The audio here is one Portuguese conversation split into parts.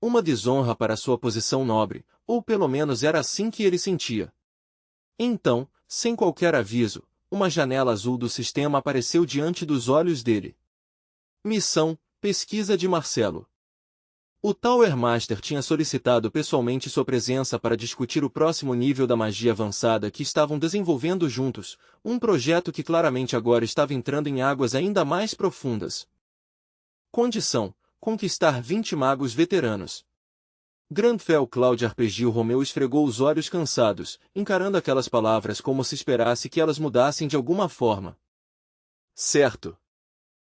Uma desonra para sua posição nobre, ou pelo menos era assim que ele sentia. Então, sem qualquer aviso, uma janela azul do sistema apareceu diante dos olhos dele. Missão: pesquisa de Marcelo. O Tower Master tinha solicitado pessoalmente sua presença para discutir o próximo nível da magia avançada que estavam desenvolvendo juntos, um projeto que claramente agora estava entrando em águas ainda mais profundas. Condição: conquistar 20 magos veteranos. Grandfell Cloud Arpeggio Romeu esfregou os olhos cansados, encarando aquelas palavras como se esperasse que elas mudassem de alguma forma. Certo.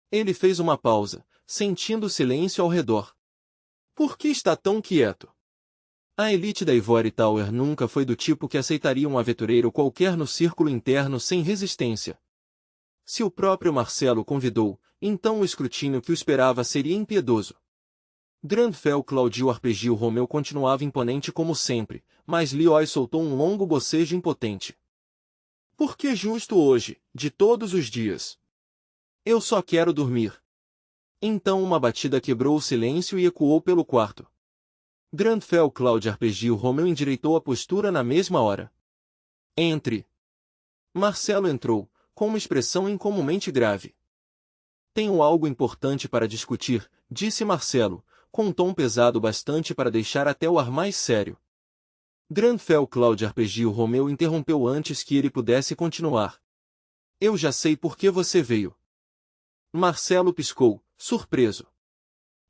Ele fez uma pausa, sentindo silêncio ao redor. Por que está tão quieto? A elite da Ivory Tower nunca foi do tipo que aceitaria um aventureiro qualquer no círculo interno sem resistência. Se o próprio Marcelo convidou, então o escrutínio que o esperava seria impiedoso. Grandfell Claudio Arpeggio Romeu continuava imponente como sempre, mas Leoy soltou um longo bocejo impotente. Por que justo hoje, de todos os dias? Eu só quero dormir. Então uma batida quebrou o silêncio e ecoou pelo quarto. Grandfell Claudio Arpeggio Romeu endireitou a postura na mesma hora. Entre. Marcelo entrou, com uma expressão incomumente grave. Tenho algo importante para discutir, disse Marcelo, com um tom pesado bastante para deixar até o ar mais sério. Grandfell Claudio Arpeggio Romeu interrompeu antes que ele pudesse continuar. Eu já sei por que você veio. Marcelo piscou, surpreso.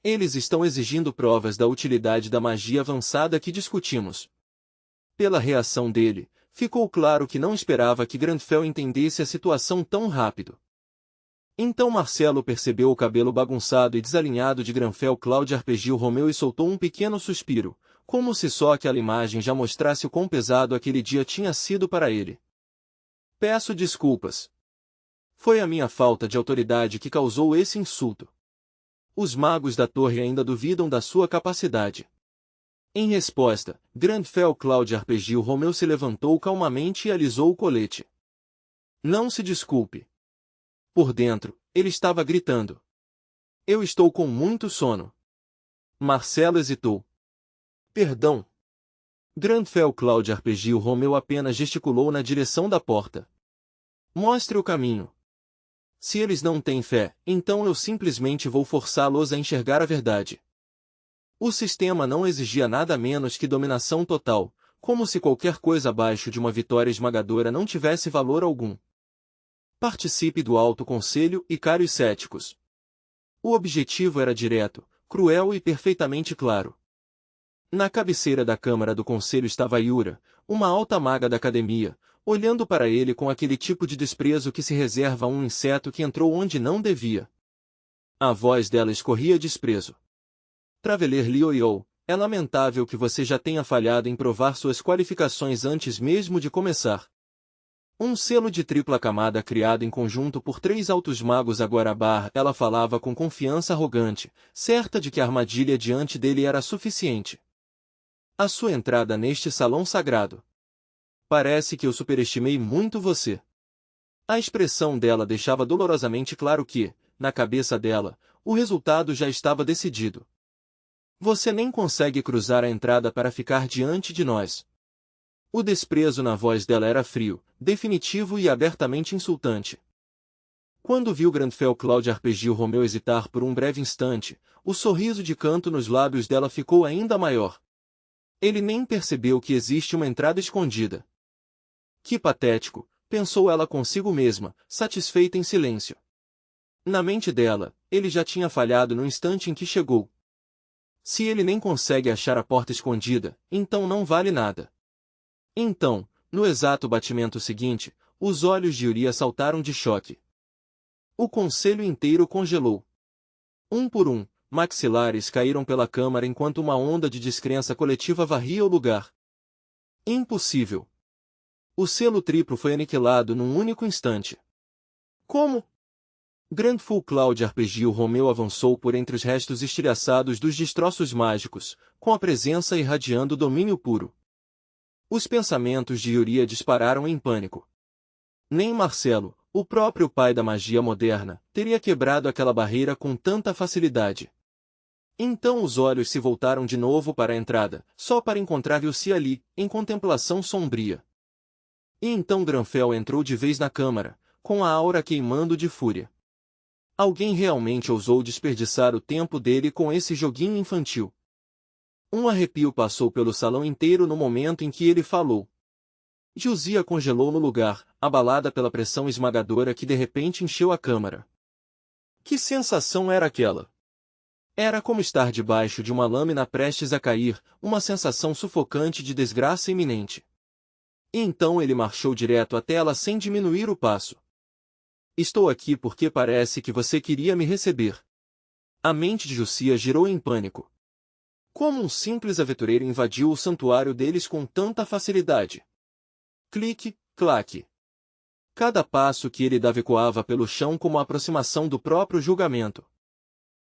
Eles estão exigindo provas da utilidade da magia avançada que discutimos. Pela reação dele, ficou claro que não esperava que Grandfell entendesse a situação tão rápido. Então Marcelo percebeu o cabelo bagunçado e desalinhado de Grandfell Claudio Arpeggio Romeu e soltou um pequeno suspiro, como se só aquela imagem já mostrasse o quão pesado aquele dia tinha sido para ele. Peço desculpas. Foi a minha falta de autoridade que causou esse insulto. Os magos da torre ainda duvidam da sua capacidade. Em resposta, Grandfell Claudio Arpeggio Romeu se levantou calmamente e alisou o colete. Não se desculpe. Por dentro, ele estava gritando. Eu estou com muito sono. Marcelo hesitou. Perdão. Grandfell Claudio Arpeggio Romeu apenas gesticulou na direção da porta. Mostre o caminho. Se eles não têm fé, então eu simplesmente vou forçá-los a enxergar a verdade. O sistema não exigia nada menos que dominação total, como se qualquer coisa abaixo de uma vitória esmagadora não tivesse valor algum. Participe do Alto Conselho e care os céticos. O objetivo era direto, cruel e perfeitamente claro. Na cabeceira da Câmara do Conselho estava Yura, uma alta maga da academia, olhando para ele com aquele tipo de desprezo que se reserva a um inseto que entrou onde não devia. A voz dela escorria desprezo. Traveler Lioyou, é lamentável que você já tenha falhado em provar suas qualificações antes mesmo de começar. Um selo de tripla camada criado em conjunto por 3 altos magos Aguarabar, ela falava com confiança arrogante, certa de que a armadilha diante dele era suficiente. A sua entrada neste salão sagrado. Parece que eu superestimei muito você. A expressão dela deixava dolorosamente claro que, na cabeça dela, o resultado já estava decidido. Você nem consegue cruzar a entrada para ficar diante de nós. O desprezo na voz dela era frio, definitivo e abertamente insultante. Quando viu Grandfell Claudio Arpeggio Romeu hesitar por um breve instante, o sorriso de canto nos lábios dela ficou ainda maior. Ele nem percebeu que existe uma entrada escondida. Que patético, pensou ela consigo mesma, satisfeita em silêncio. Na mente dela, ele já tinha falhado no instante em que chegou. Se ele nem consegue achar a porta escondida, então não vale nada. Então, no exato batimento seguinte, os olhos de Yuri saltaram de choque. O conselho inteiro congelou. Um por um, maxilares caíram pela câmara enquanto uma onda de descrença coletiva varria o lugar. Impossível. O selo triplo foi aniquilado num único instante. Como? Grandfell Claudio Arpeggio Romeu avançou por entre os restos estilhaçados dos destroços mágicos, com a presença irradiando domínio puro. Os pensamentos de Yuri dispararam em pânico. Nem Marcelo, o próprio pai da magia moderna, teria quebrado aquela barreira com tanta facilidade. Então os olhos se voltaram de novo para a entrada, só para encontrar Lucy ali, em contemplação sombria. E então Granfell entrou de vez na câmara, com a aura queimando de fúria. Alguém realmente ousou desperdiçar o tempo dele com esse joguinho infantil. Um arrepio passou pelo salão inteiro no momento em que ele falou. Josia congelou no lugar, abalada pela pressão esmagadora que de repente encheu a câmara. Que sensação era aquela? Era como estar debaixo de uma lâmina prestes a cair, uma sensação sufocante de desgraça iminente. E então ele marchou direto até ela sem diminuir o passo. Estou aqui porque parece que você queria me receber. A mente de Josia girou em pânico. Como um simples aventureiro invadiu o santuário deles com tanta facilidade? Clique, claque. Cada passo que ele dava ecoava pelo chão como a aproximação do próprio julgamento.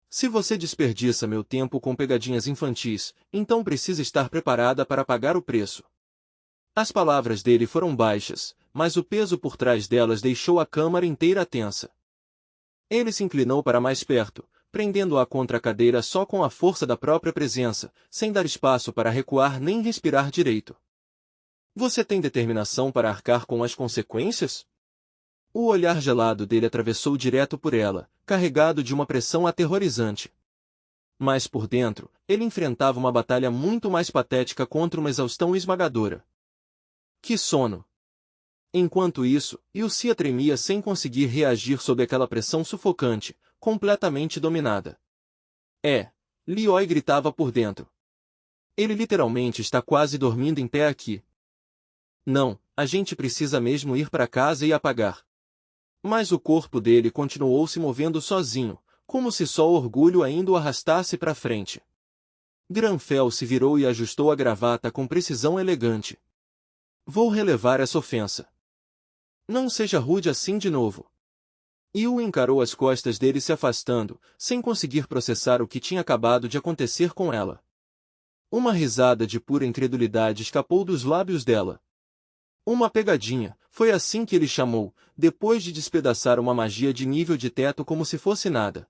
Se você desperdiça meu tempo com pegadinhas infantis, então precisa estar preparada para pagar o preço. As palavras dele foram baixas, mas o peso por trás delas deixou a câmara inteira tensa. Ele se inclinou para mais perto, prendendo-a contra a cadeira só com a força da própria presença, sem dar espaço para recuar nem respirar direito. Você tem determinação para arcar com as consequências? O olhar gelado dele atravessou direto por ela, carregado de uma pressão aterrorizante. Mas por dentro, ele enfrentava uma batalha muito mais patética contra uma exaustão esmagadora. Que sono! Enquanto isso, Lucia tremia sem conseguir reagir sob aquela pressão sufocante, completamente dominada. Lioy gritava por dentro. Ele literalmente está quase dormindo em pé aqui. Não, a gente precisa mesmo ir para casa e apagar. Mas o corpo dele continuou se movendo sozinho, como se só o orgulho ainda o arrastasse para frente. Granfell se virou e ajustou a gravata com precisão elegante. Vou relevar essa ofensa. Não seja rude assim de novo. Yu encarou as costas dele se afastando, sem conseguir processar o que tinha acabado de acontecer com ela. Uma risada de pura incredulidade escapou dos lábios dela. Uma pegadinha, foi assim que ele chamou, depois de despedaçar uma magia de nível de teto como se fosse nada.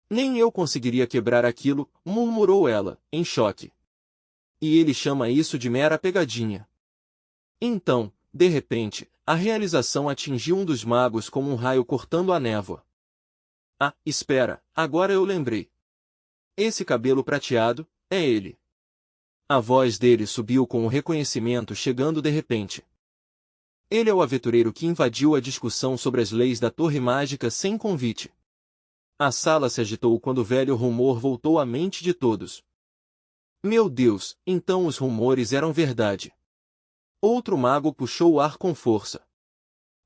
Nem eu conseguiria quebrar aquilo, murmurou ela, em choque. E ele chama isso de mera pegadinha. Então, de repente, a realização atingiu um dos magos como um raio cortando a névoa. Ah, espera, agora eu lembrei. Esse cabelo prateado, é ele. A voz dele subiu com o reconhecimento chegando de repente. Ele é o aventureiro que invadiu a discussão sobre as leis da Torre Mágica sem convite. A sala se agitou quando o velho rumor voltou à mente de todos. Meu Deus, então os rumores eram verdade. Outro mago puxou o ar com força.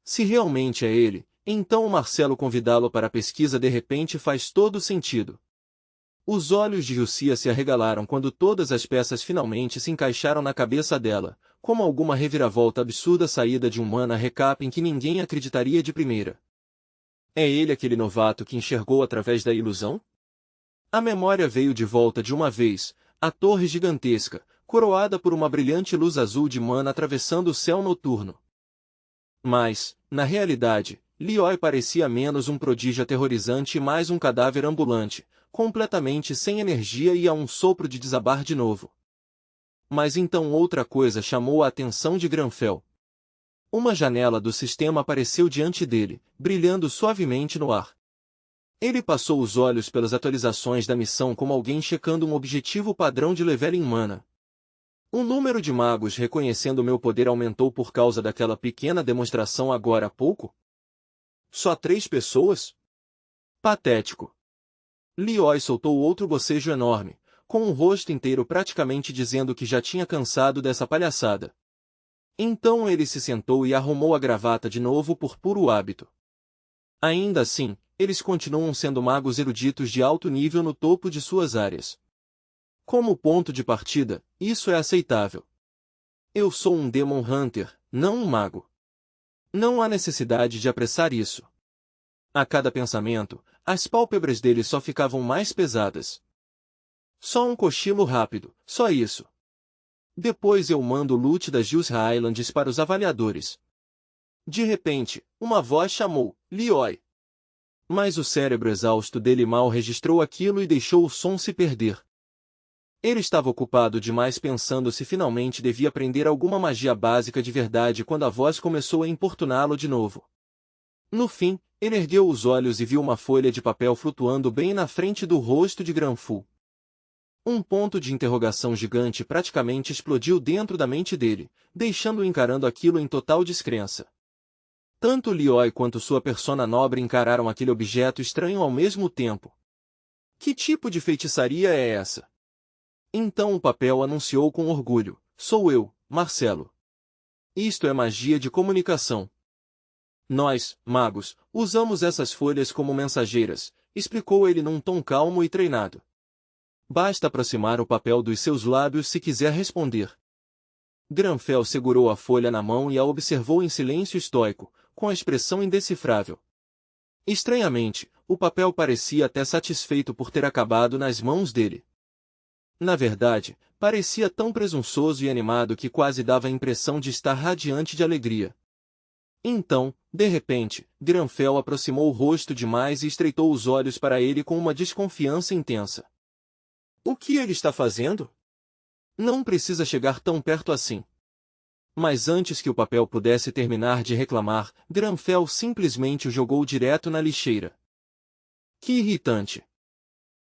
Se realmente é ele, então o Marcelo convidá-lo para a pesquisa de repente faz todo sentido. Os olhos de Lucia se arregalaram quando todas as peças finalmente se encaixaram na cabeça dela, como alguma reviravolta absurda saída de um mana recap em que ninguém acreditaria de primeira. É ele aquele novato que enxergou através da ilusão? A memória veio de volta de uma vez, a torre gigantesca, coroada por uma brilhante luz azul de mana atravessando o céu noturno. Mas, na realidade, Lioy parecia menos um prodígio aterrorizante e mais um cadáver ambulante, completamente sem energia e a um sopro de desabar de novo. Mas então outra coisa chamou a atenção de Granfell. Uma janela do sistema apareceu diante dele, brilhando suavemente no ar. Ele passou os olhos pelas atualizações da missão como alguém checando um objetivo padrão de level em mana. O número de magos reconhecendo meu poder aumentou por causa daquela pequena demonstração agora há pouco? Só 3 pessoas? Patético. Lioy soltou outro bocejo enorme, com o rosto inteiro praticamente dizendo que já tinha cansado dessa palhaçada. Então ele se sentou e arrumou a gravata de novo por puro hábito. Ainda assim, eles continuam sendo magos eruditos de alto nível no topo de suas áreas. Como ponto de partida, isso é aceitável. Eu sou um Demon Hunter, não um mago. Não há necessidade de apressar isso. A cada pensamento, as pálpebras dele só ficavam mais pesadas. Só um cochilo rápido, só isso. Depois eu mando o loot das Juice Highlands para os avaliadores. De repente, uma voz chamou, Lioy. Mas o cérebro exausto dele mal registrou aquilo e deixou o som se perder. Ele estava ocupado demais pensando se finalmente devia aprender alguma magia básica de verdade quando a voz começou a importuná-lo de novo. No fim, ele ergueu os olhos e viu uma folha de papel flutuando bem na frente do rosto de Granfu. Um ponto de interrogação gigante praticamente explodiu dentro da mente dele, deixando-o encarando aquilo em total descrença. Tanto Lioy quanto sua persona nobre encararam aquele objeto estranho ao mesmo tempo. Que tipo de feitiçaria é essa? Então o papel anunciou com orgulho: sou eu, Marcelo. Isto é magia de comunicação. Nós, magos, usamos essas folhas como mensageiras, explicou ele num tom calmo e treinado. Basta aproximar o papel dos seus lábios se quiser responder. Granfell segurou a folha na mão e a observou em silêncio estoico, com a expressão indecifrável. Estranhamente, o papel parecia até satisfeito por ter acabado nas mãos dele. Na verdade, parecia tão presunçoso e animado que quase dava a impressão de estar radiante de alegria. Então, de repente, Granfell aproximou o rosto demais e estreitou os olhos para ele com uma desconfiança intensa. O que ele está fazendo? Não precisa chegar tão perto assim. Mas antes que o papel pudesse terminar de reclamar, Granfell simplesmente o jogou direto na lixeira. Que irritante!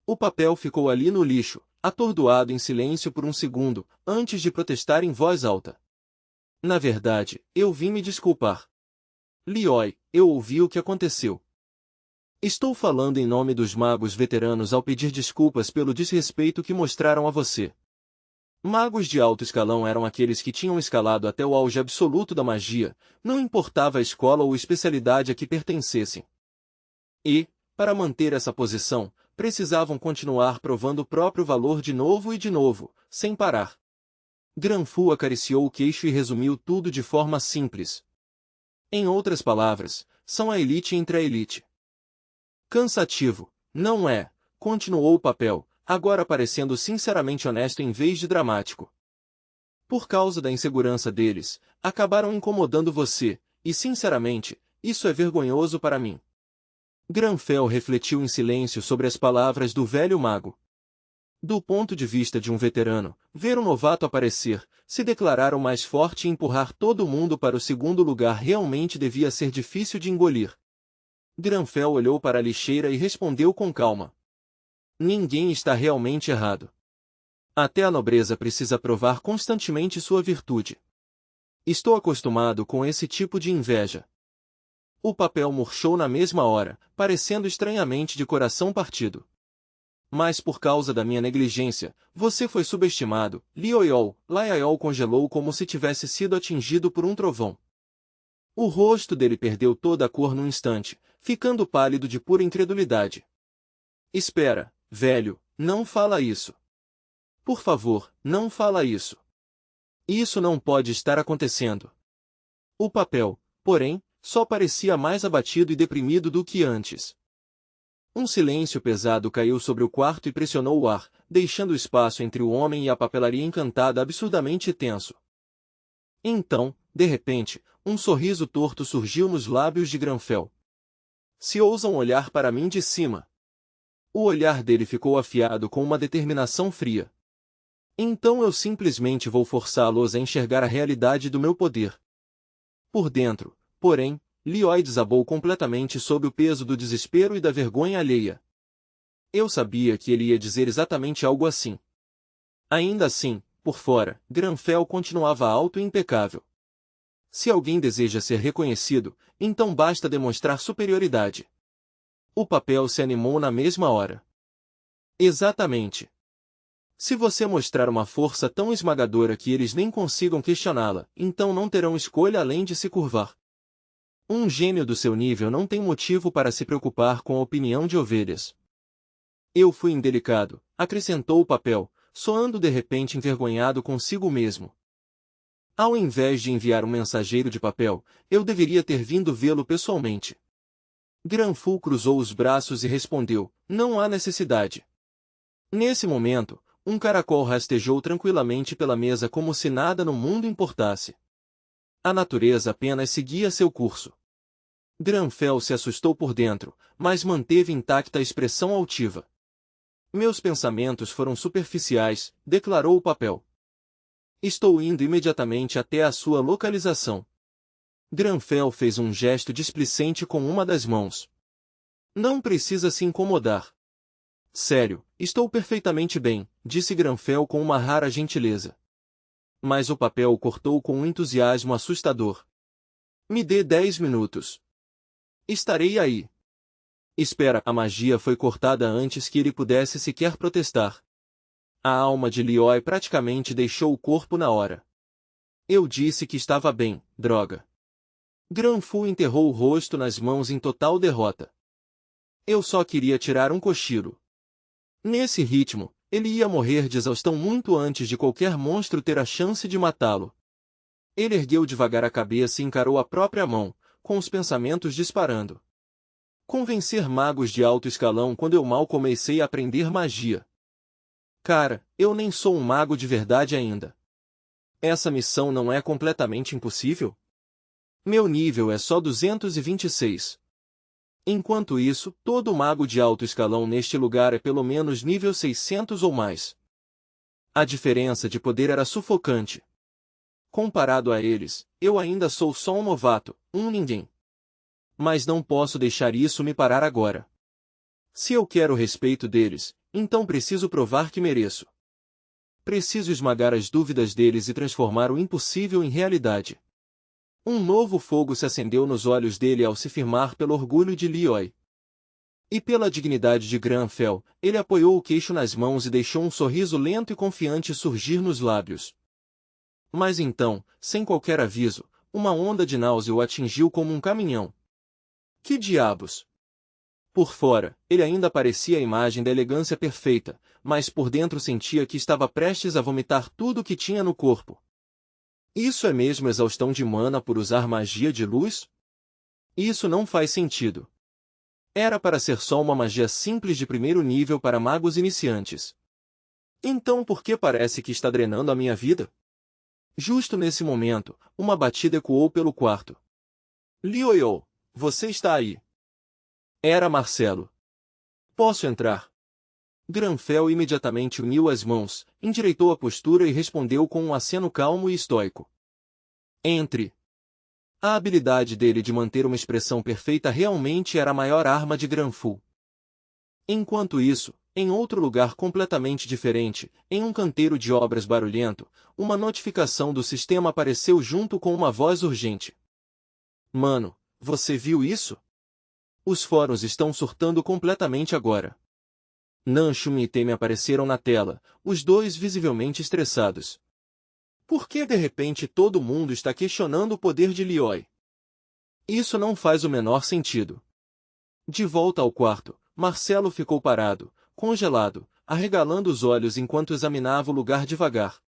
O papel ficou ali no lixo, atordoado em silêncio por um segundo, antes de protestar em voz alta. Na verdade, eu vim me desculpar. Lioy, eu ouvi o que aconteceu. Estou falando em nome dos magos veteranos ao pedir desculpas pelo desrespeito que mostraram a você. Magos de alto escalão eram aqueles que tinham escalado até o auge absoluto da magia, não importava a escola ou especialidade a que pertencessem. E, para manter essa posição, precisavam continuar provando o próprio valor de novo, sem parar. Granfu acariciou o queixo e resumiu tudo de forma simples. Em outras palavras, são a elite entre a elite. Cansativo, não é? Continuou o papel, agora parecendo sinceramente honesto em vez de dramático. Por causa da insegurança deles, acabaram incomodando você, e sinceramente, isso é vergonhoso para mim. Granfell refletiu em silêncio sobre as palavras do velho mago. Do ponto de vista de um veterano, ver um novato aparecer, se declarar o mais forte e empurrar todo mundo para o segundo lugar realmente devia ser difícil de engolir. Granfell olhou para a lixeira e respondeu com calma. Ninguém está realmente errado. Até a nobreza precisa provar constantemente sua virtude. Estou acostumado com esse tipo de inveja. O papel murchou na mesma hora, parecendo estranhamente de coração partido. Mas por causa da minha negligência, você foi subestimado. Laiaiol congelou como se tivesse sido atingido por um trovão. O rosto dele perdeu toda a cor num instante, ficando pálido de pura incredulidade. Espera, velho, não fala isso. Por favor, não fala isso. Isso não pode estar acontecendo. O papel, porém, só parecia mais abatido e deprimido do que antes. Um silêncio pesado caiu sobre o quarto e pressionou o ar, deixando espaço entre o homem e a papelaria encantada absurdamente tenso. Então, de repente, um sorriso torto surgiu nos lábios de Granfell. Se ousam olhar para mim de cima. O olhar dele ficou afiado com uma determinação fria. Então eu simplesmente vou forçá-los a enxergar a realidade do meu poder. Por dentro, porém, Lioy desabou completamente sob o peso do desespero e da vergonha alheia. Eu sabia que ele ia dizer exatamente algo assim. Ainda assim, por fora, Granfell continuava alto e impecável. Se alguém deseja ser reconhecido, então basta demonstrar superioridade. O papel se animou na mesma hora. Exatamente. Se você mostrar uma força tão esmagadora que eles nem consigam questioná-la, então não terão escolha além de se curvar. Um gênio do seu nível não tem motivo para se preocupar com a opinião de ovelhas. Eu fui indelicado, acrescentou o papel, soando de repente envergonhado consigo mesmo. Ao invés de enviar um mensageiro de papel, eu deveria ter vindo vê-lo pessoalmente. Granfu cruzou os braços e respondeu, não há necessidade. Nesse momento, um caracol rastejou tranquilamente pela mesa como se nada no mundo importasse. A natureza apenas seguia seu curso. Granfell se assustou por dentro, mas manteve intacta a expressão altiva. Meus pensamentos foram superficiais, declarou o papel. Estou indo imediatamente até a sua localização. Granfell fez um gesto displicente com uma das mãos. Não precisa se incomodar. Sério, estou perfeitamente bem, disse Granfell com uma rara gentileza. Mas o papel o cortou com um entusiasmo assustador. Me dê 10 minutos. Estarei aí. Espera, a magia foi cortada antes que ele pudesse sequer protestar. A alma de Liyue praticamente deixou o corpo na hora. Eu disse que estava bem, droga. Granfu enterrou o rosto nas mãos em total derrota. Eu só queria tirar um cochilo. Nesse ritmo, ele ia morrer de exaustão muito antes de qualquer monstro ter a chance de matá-lo. Ele ergueu devagar a cabeça e encarou a própria mão, com os pensamentos disparando. Convencer magos de alto escalão quando eu mal comecei a aprender magia. Cara, eu nem sou um mago de verdade ainda. Essa missão não é completamente impossível? Meu nível é só 226. Enquanto isso, todo mago de alto escalão neste lugar é pelo menos nível 600 ou mais. A diferença de poder era sufocante. Comparado a eles, eu ainda sou só um novato, um ninguém. Mas não posso deixar isso me parar agora. Se eu quero o respeito deles, então preciso provar que mereço. Preciso esmagar as dúvidas deles e transformar o impossível em realidade. Um novo fogo se acendeu nos olhos dele ao se firmar pelo orgulho de Liyue. E pela dignidade de Granfell, ele apoiou o queixo nas mãos e deixou um sorriso lento e confiante surgir nos lábios. Mas então, sem qualquer aviso, uma onda de náusea o atingiu como um caminhão. Que diabos! Por fora, ele ainda parecia a imagem da elegância perfeita, mas por dentro sentia que estava prestes a vomitar tudo o que tinha no corpo. Isso é mesmo exaustão de mana por usar magia de luz? Isso não faz sentido. Era para ser só uma magia simples de primeiro nível para magos iniciantes. Então por que parece que está drenando a minha vida? Justo nesse momento, uma batida ecoou pelo quarto. Liyue, você está aí. Era Marcelo. Posso entrar? Granfell imediatamente uniu as mãos, endireitou a postura e respondeu com um aceno calmo e estoico. Entre. A habilidade dele de manter uma expressão perfeita realmente era a maior arma de Granfu. Enquanto isso, em outro lugar completamente diferente, em um canteiro de obras barulhento, uma notificação do sistema apareceu junto com uma voz urgente. Mano, você viu isso? Os fóruns estão surtando completamente agora. Nanchum e Teme apareceram na tela, os dois visivelmente estressados. Por que de repente todo mundo está questionando o poder de Liyue? Isso não faz o menor sentido. De volta ao quarto, Marcelo ficou parado, congelado, arregalando os olhos enquanto examinava o lugar devagar.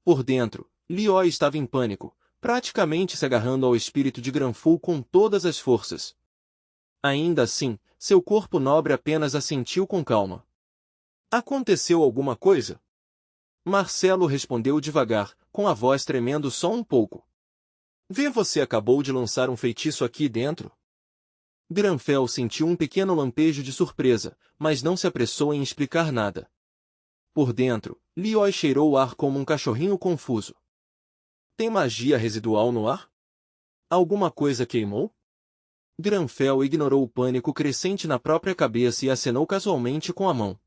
Por dentro, Liyue estava em pânico, praticamente se agarrando ao espírito de Granfu com todas as forças. Ainda assim, seu corpo nobre apenas assentiu com calma. Aconteceu alguma coisa? Marcelo respondeu devagar, com a voz tremendo só um pouco. Vê, você acabou de lançar um feitiço aqui dentro? Granfell sentiu um pequeno lampejo de surpresa, mas não se apressou em explicar nada. Por dentro, Liyue cheirou o ar como um cachorrinho confuso. Tem magia residual no ar? Alguma coisa queimou? Granfell ignorou o pânico crescente na própria cabeça e acenou casualmente com a mão.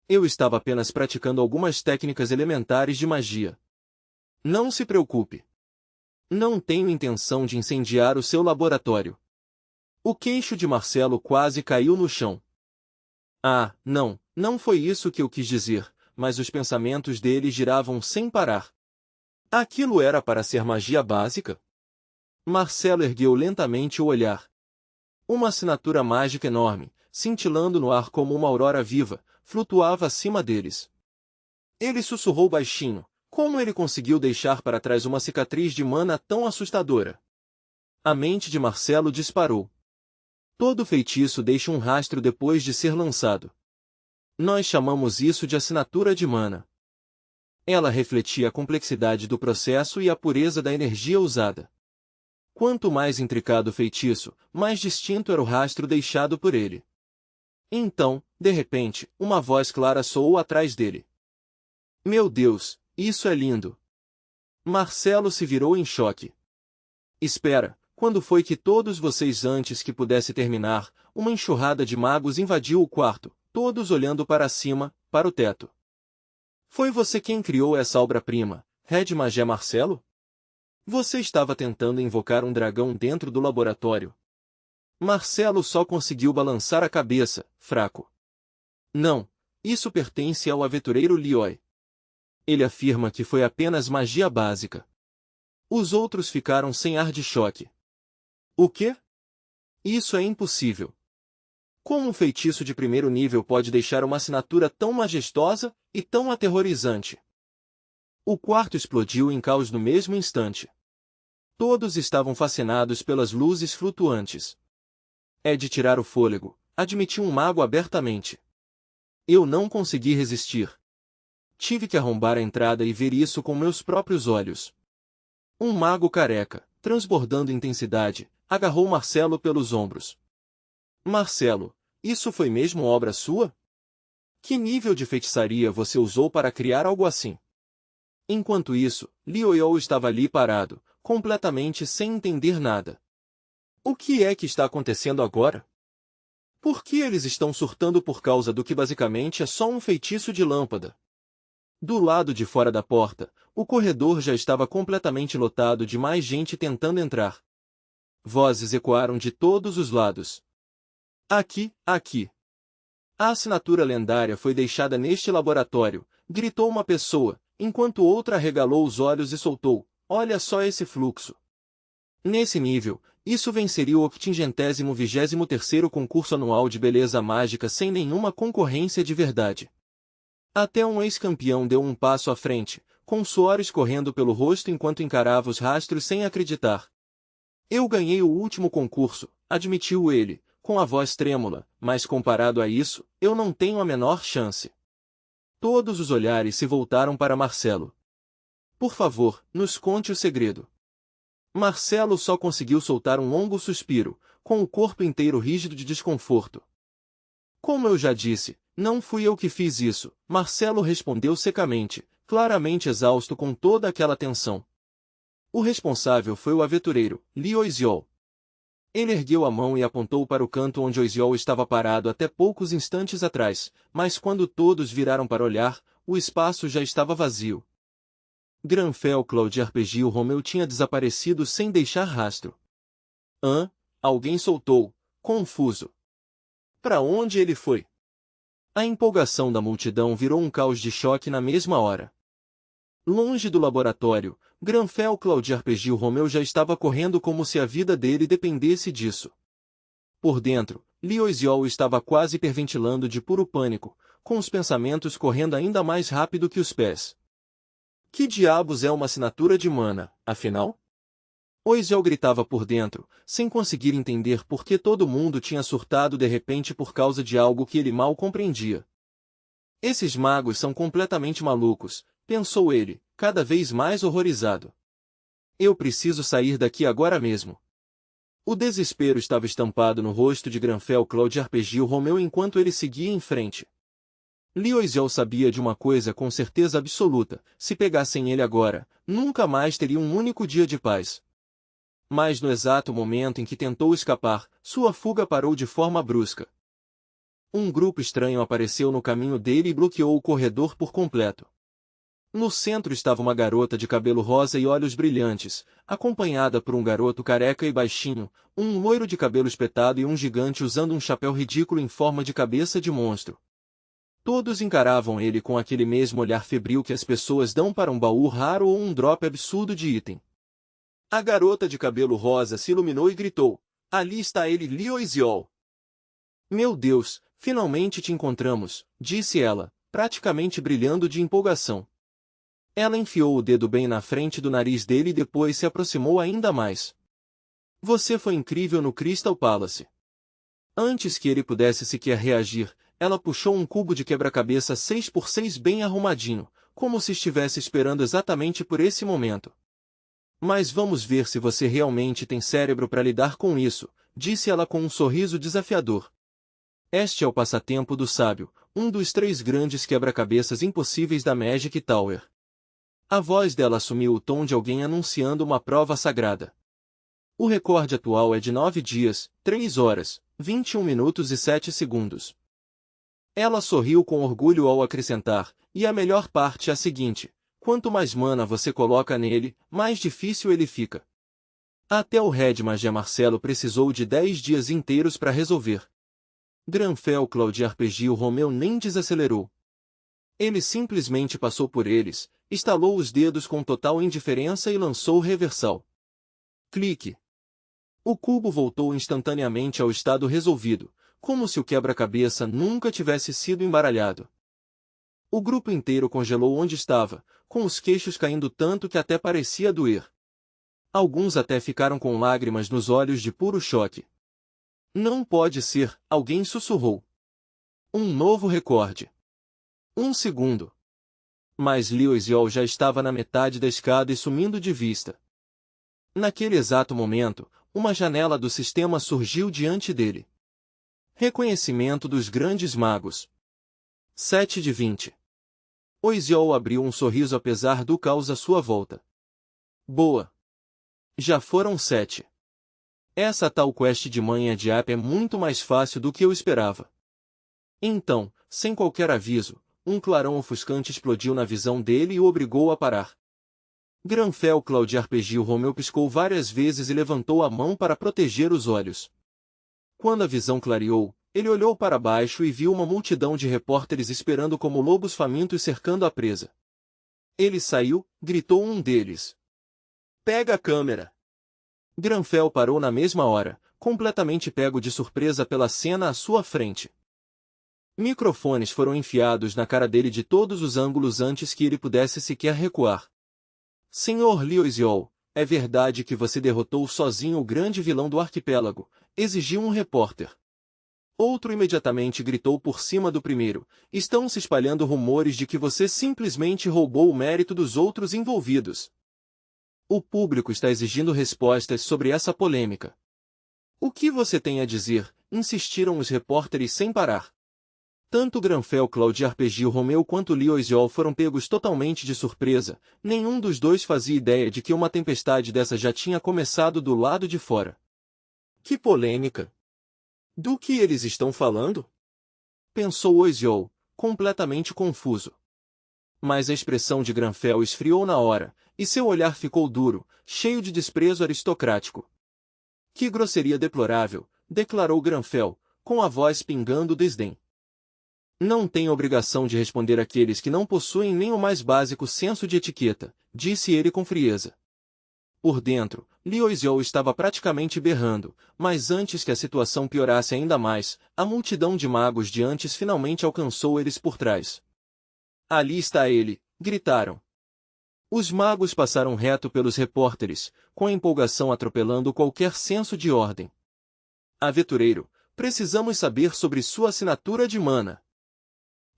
Eu estava apenas praticando algumas técnicas elementares de magia. Não se preocupe. Não tenho intenção de incendiar o seu laboratório. O queixo de Marcelo quase caiu no chão. Ah, não foi isso que eu quis dizer, mas os pensamentos dele giravam sem parar. Aquilo era para ser magia básica? Marcelo ergueu lentamente o olhar. Uma assinatura mágica enorme, cintilando no ar como uma aurora viva, flutuava acima deles. Ele sussurrou baixinho. Como ele conseguiu deixar para trás uma cicatriz de mana tão assustadora? A mente de Marcelo disparou. Todo feitiço deixa um rastro depois de ser lançado. Nós chamamos isso de assinatura de mana. Ela refletia a complexidade do processo e a pureza da energia usada. Quanto mais intricado o feitiço, mais distinto era o rastro deixado por ele. Então, de repente, uma voz clara soou atrás dele. Meu Deus, isso é lindo! Marcelo se virou em choque. Espera, quando foi que todos vocês, antes que pudesse terminar, uma enxurrada de magos invadiu o quarto, todos olhando para cima, para o teto? Foi você quem criou essa obra-prima, Red Magé Marcelo? Você estava tentando invocar um dragão dentro do laboratório. Marcelo só conseguiu balançar a cabeça, fraco. Não, isso pertence ao aventureiro Lioy. Ele afirma que foi apenas magia básica. Os outros ficaram sem ar de choque. O quê? Isso é impossível. Como um feitiço de primeiro nível pode deixar uma assinatura tão majestosa e tão aterrorizante? O quarto explodiu em caos no mesmo instante. Todos estavam fascinados pelas luzes flutuantes. É de tirar o fôlego, admitiu um mago abertamente. Eu não consegui resistir. Tive que arrombar a entrada e ver isso com meus próprios olhos. Um mago careca, transbordando intensidade, agarrou Marcelo pelos ombros. Marcelo, isso foi mesmo obra sua? Que nível de feitiçaria você usou para criar algo assim? Enquanto isso, Lioyo estava ali parado, completamente sem entender nada. O que é que está acontecendo agora? Por que eles estão surtando por causa do que basicamente é só um feitiço de lâmpada? Do lado de fora da porta, o corredor já estava completamente lotado de mais gente tentando entrar. Vozes ecoaram de todos os lados. Aqui, aqui. A assinatura lendária foi deixada neste laboratório, gritou uma pessoa, enquanto outra arregalou os olhos e soltou, olha só esse fluxo. Nesse nível, isso venceria o 823º concurso anual de beleza mágica sem nenhuma concorrência de verdade. Até um ex-campeão deu um passo à frente, com suor escorrendo pelo rosto enquanto encarava os rastros sem acreditar. Eu ganhei o último concurso, admitiu ele, com a voz trêmula, mas comparado a isso, eu não tenho a menor chance. Todos os olhares se voltaram para Marcelo. Por favor, nos conte o segredo. Marcelo só conseguiu soltar um longo suspiro, com o corpo inteiro rígido de desconforto. Como eu já disse, não fui eu que fiz isso, Marcelo respondeu secamente, claramente exausto com toda aquela tensão. O responsável foi o aventureiro, Liu Xiao. Ele ergueu a mão e apontou para o canto onde Xiao estava parado até poucos instantes atrás, mas quando todos viraram para olhar, o espaço já estava vazio. Granfell Cloud RPG Romeu tinha desaparecido sem deixar rastro. Alguém soltou, confuso. Para onde ele foi? A empolgação da multidão virou um caos de choque na mesma hora. Longe do laboratório, Granfell Cloud RPG Romeu já estava correndo como se a vida dele dependesse disso. Por dentro, Liu Xiao estava quase hiperventilando de puro pânico, com os pensamentos correndo ainda mais rápido que os pés. Que diabos é uma assinatura de mana, afinal? Xiao gritava por dentro, sem conseguir entender por que todo mundo tinha surtado de repente por causa de algo que ele mal compreendia. Esses magos são completamente malucos, pensou ele, cada vez mais horrorizado. Eu preciso sair daqui agora mesmo. O desespero estava estampado no rosto de Granfell Cloud RPG Romeu enquanto ele seguia em frente. Liu Xiao sabia de uma coisa com certeza absoluta, se pegassem ele agora, nunca mais teria um único dia de paz. Mas no exato momento em que tentou escapar, sua fuga parou de forma brusca. Um grupo estranho apareceu no caminho dele e bloqueou o corredor por completo. No centro estava uma garota de cabelo rosa e olhos brilhantes, acompanhada por um garoto careca e baixinho, um loiro de cabelo espetado e um gigante usando um chapéu ridículo em forma de cabeça de monstro. Todos encaravam ele com aquele mesmo olhar febril que as pessoas dão para um baú raro ou um drop absurdo de item. A garota de cabelo rosa se iluminou e gritou, ali está ele, Liu Xiao. Meu Deus, finalmente te encontramos, disse ela, praticamente brilhando de empolgação. Ela enfiou o dedo bem na frente do nariz dele e depois se aproximou ainda mais. Você foi incrível no Crystal Palace. Antes que ele pudesse sequer reagir, ela puxou um cubo de quebra-cabeça 6x6 bem arrumadinho, como se estivesse esperando exatamente por esse momento. Mas vamos ver se você realmente tem cérebro para lidar com isso, disse ela com um sorriso desafiador. Este é o passatempo do sábio, um dos 3 grandes quebra-cabeças impossíveis da Magic Tower. A voz dela assumiu o tom de alguém anunciando uma prova sagrada. O recorde atual é de 9 dias, 3 horas, 21 minutos e 7 segundos. Ela sorriu com orgulho ao acrescentar, e a melhor parte é a seguinte: quanto mais mana você coloca nele, mais difícil ele fica. Até o Red Magia Marcelo precisou de 10 dias inteiros para resolver. Granfell Cloud RPG Romeu nem desacelerou. Ele simplesmente passou por eles, estalou os dedos com total indiferença e lançou o reversal. Clique. O cubo voltou instantaneamente ao estado resolvido, como se o quebra-cabeça nunca tivesse sido embaralhado. O grupo inteiro congelou onde estava, com os queixos caindo tanto que até parecia doer. Alguns até ficaram com lágrimas nos olhos de puro choque. Não pode ser, alguém sussurrou. Um novo recorde. 1 segundo. Mas Liu Xiao já estava na metade da escada e sumindo de vista. Naquele exato momento, uma janela do sistema surgiu diante dele. Reconhecimento dos grandes magos. 7 de 20. O Xiao abriu um sorriso apesar do caos à sua volta. Boa. Já foram 7. Essa tal quest de manhã de app é muito mais fácil do que eu esperava. Então, sem qualquer aviso, um clarão ofuscante explodiu na visão dele e o obrigou a parar. Granfell Cloud RPG Romeu piscou várias vezes e levantou a mão para proteger os olhos. Quando a visão clareou, ele olhou para baixo e viu uma multidão de repórteres esperando como lobos famintos cercando a presa. Ele saiu, gritou um deles. Pega a câmera! Granfell parou na mesma hora, completamente pego de surpresa pela cena à sua frente. Microfones foram enfiados na cara dele de todos os ângulos antes que ele pudesse sequer recuar. Senhor Liu Xiao, é verdade que você derrotou sozinho o grande vilão do arquipélago, exigiu um repórter. Outro imediatamente gritou por cima do primeiro, estão se espalhando rumores de que você simplesmente roubou o mérito dos outros envolvidos. O público está exigindo respostas sobre essa polêmica. O que você tem a dizer? Insistiram os repórteres sem parar. Tanto Granfell Cloud RPG Romeu quanto Liu Xiao foram pegos totalmente de surpresa, nenhum dos dois fazia ideia de que uma tempestade dessa já tinha começado do lado de fora. Que polêmica! Do que eles estão falando? Pensou o Xiao, completamente confuso. Mas a expressão de Granfell esfriou na hora, e seu olhar ficou duro, cheio de desprezo aristocrático. Que grosseria deplorável, declarou Granfell, com a voz pingando desdém. Não tem obrigação de responder àqueles que não possuem nem o mais básico senso de etiqueta, disse ele com frieza. Por dentro, Liu Xiao estava praticamente berrando, mas antes que a situação piorasse ainda mais, a multidão de magos de antes finalmente alcançou eles por trás. Ali está ele, gritaram. Os magos passaram reto pelos repórteres, com a empolgação atropelando qualquer senso de ordem. Aventureiro, precisamos saber sobre sua assinatura de mana.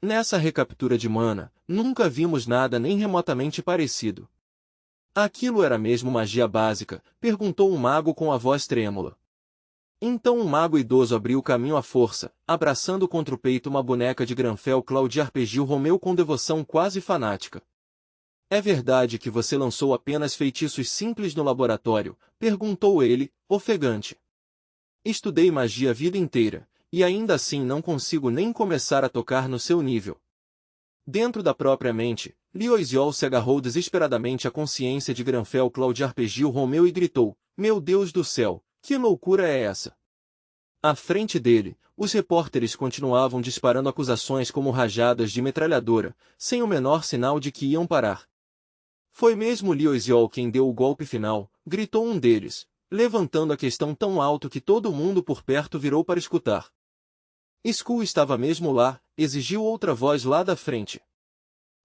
Nessa recaptura de mana, nunca vimos nada nem remotamente parecido. Aquilo era mesmo magia básica? Perguntou um mago com a voz trêmula. Então um mago idoso abriu caminho à força, abraçando contra o peito uma boneca de Granfell Cloud RPG Romeu com devoção quase fanática. É verdade que você lançou apenas feitiços simples no laboratório? Perguntou ele, ofegante. Estudei magia a vida inteira, e ainda assim não consigo nem começar a tocar no seu nível. Dentro da própria mente, Liu Xiao se agarrou desesperadamente à consciência de Granfell Cloud RPG Romeu e gritou, meu Deus do céu, que loucura é essa? À frente dele, os repórteres continuavam disparando acusações como rajadas de metralhadora, sem o menor sinal de que iam parar. Foi mesmo Liu Xiao quem deu o golpe final, gritou um deles, levantando a questão tão alto que todo mundo por perto virou para escutar. Skull estava mesmo lá, exigiu outra voz lá da frente.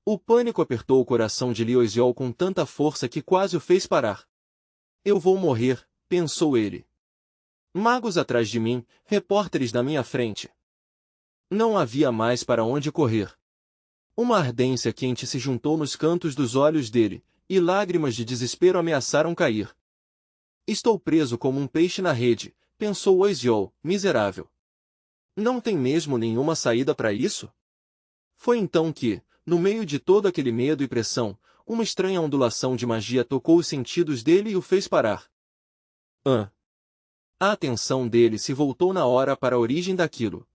O pânico apertou o coração de Liu Xiao com tanta força que quase o fez parar. Eu vou morrer, pensou ele. Magos atrás de mim, repórteres na minha frente. Não havia mais para onde correr. Uma ardência quente se juntou nos cantos dos olhos dele, e lágrimas de desespero ameaçaram cair. Estou preso como um peixe na rede, pensou Oisiol, miserável. Não tem mesmo nenhuma saída para isso? Foi então que, no meio de todo aquele medo e pressão, uma estranha ondulação de magia tocou os sentidos dele e o fez parar. A atenção dele se voltou na hora para a origem daquilo.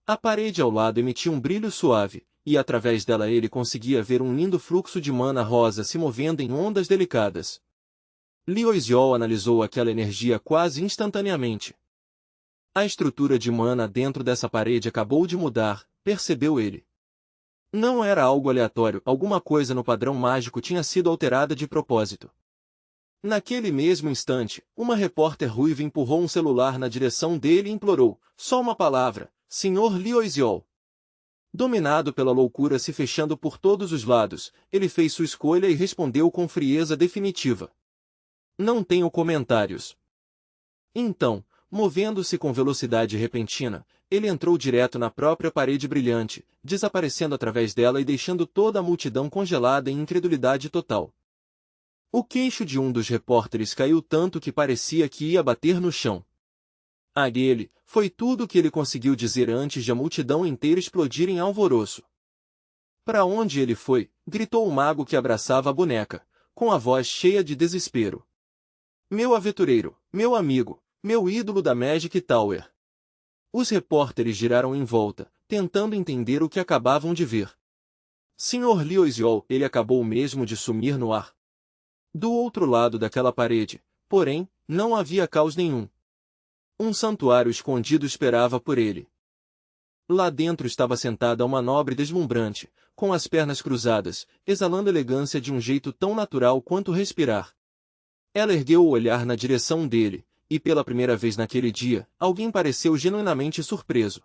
A parede ao lado emitia um brilho suave, e através dela ele conseguia ver um lindo fluxo de mana rosa se movendo em ondas delicadas. Lioisiol analisou aquela energia quase instantaneamente. A estrutura de mana dentro dessa parede acabou de mudar, percebeu ele. Não era algo aleatório, alguma coisa no padrão mágico tinha sido alterada de propósito. Naquele mesmo instante, uma repórter ruiva empurrou um celular na direção dele e implorou, só uma palavra, Sr. Lioisiol. Dominado pela loucura se fechando por todos os lados, ele fez sua escolha e respondeu com frieza definitiva. Não tenho comentários. Então, movendo-se com velocidade repentina, ele entrou direto na própria parede brilhante, desaparecendo através dela e deixando toda a multidão congelada em incredulidade total. O queixo de um dos repórteres caiu tanto que parecia que ia bater no chão. Aquele foi tudo o que ele conseguiu dizer antes de a multidão inteira explodir em alvoroço. Para onde ele foi? Gritou o mago que abraçava a boneca, com a voz cheia de desespero. Meu aventureiro, meu amigo, meu ídolo da Magic Tower. Os repórteres giraram em volta, tentando entender o que acabavam de ver. Sr. Lioisiol, ele acabou mesmo de sumir no ar. Do outro lado daquela parede, porém, não havia caos nenhum. Um santuário escondido esperava por ele. Lá dentro estava sentada uma nobre deslumbrante, com as pernas cruzadas, exalando elegância de um jeito tão natural quanto respirar. Ela ergueu o olhar na direção dele, e pela primeira vez naquele dia, alguém pareceu genuinamente surpreso.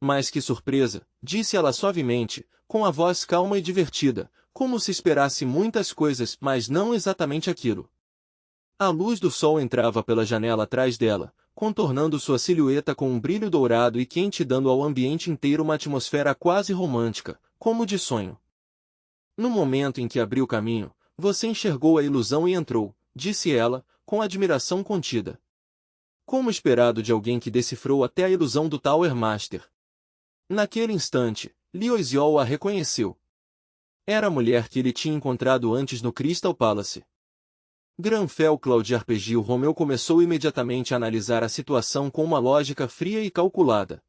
Mas que surpresa, disse ela suavemente, com a voz calma e divertida, como se esperasse muitas coisas, mas não exatamente aquilo. A luz do sol entrava pela janela atrás dela, contornando sua silhueta com um brilho dourado e quente, dando ao ambiente inteiro uma atmosfera quase romântica, como de sonho. No momento em que abriu caminho, você enxergou a ilusão e entrou, disse ela, com admiração contida. Como esperado de alguém que decifrou até a ilusão do Tower Master. Naquele instante, Lioisiol a reconheceu. Era a mulher que ele tinha encontrado antes no Crystal Palace. Granfell Claude Arpeggio Romeu começou imediatamente a analisar a situação com uma lógica fria e calculada.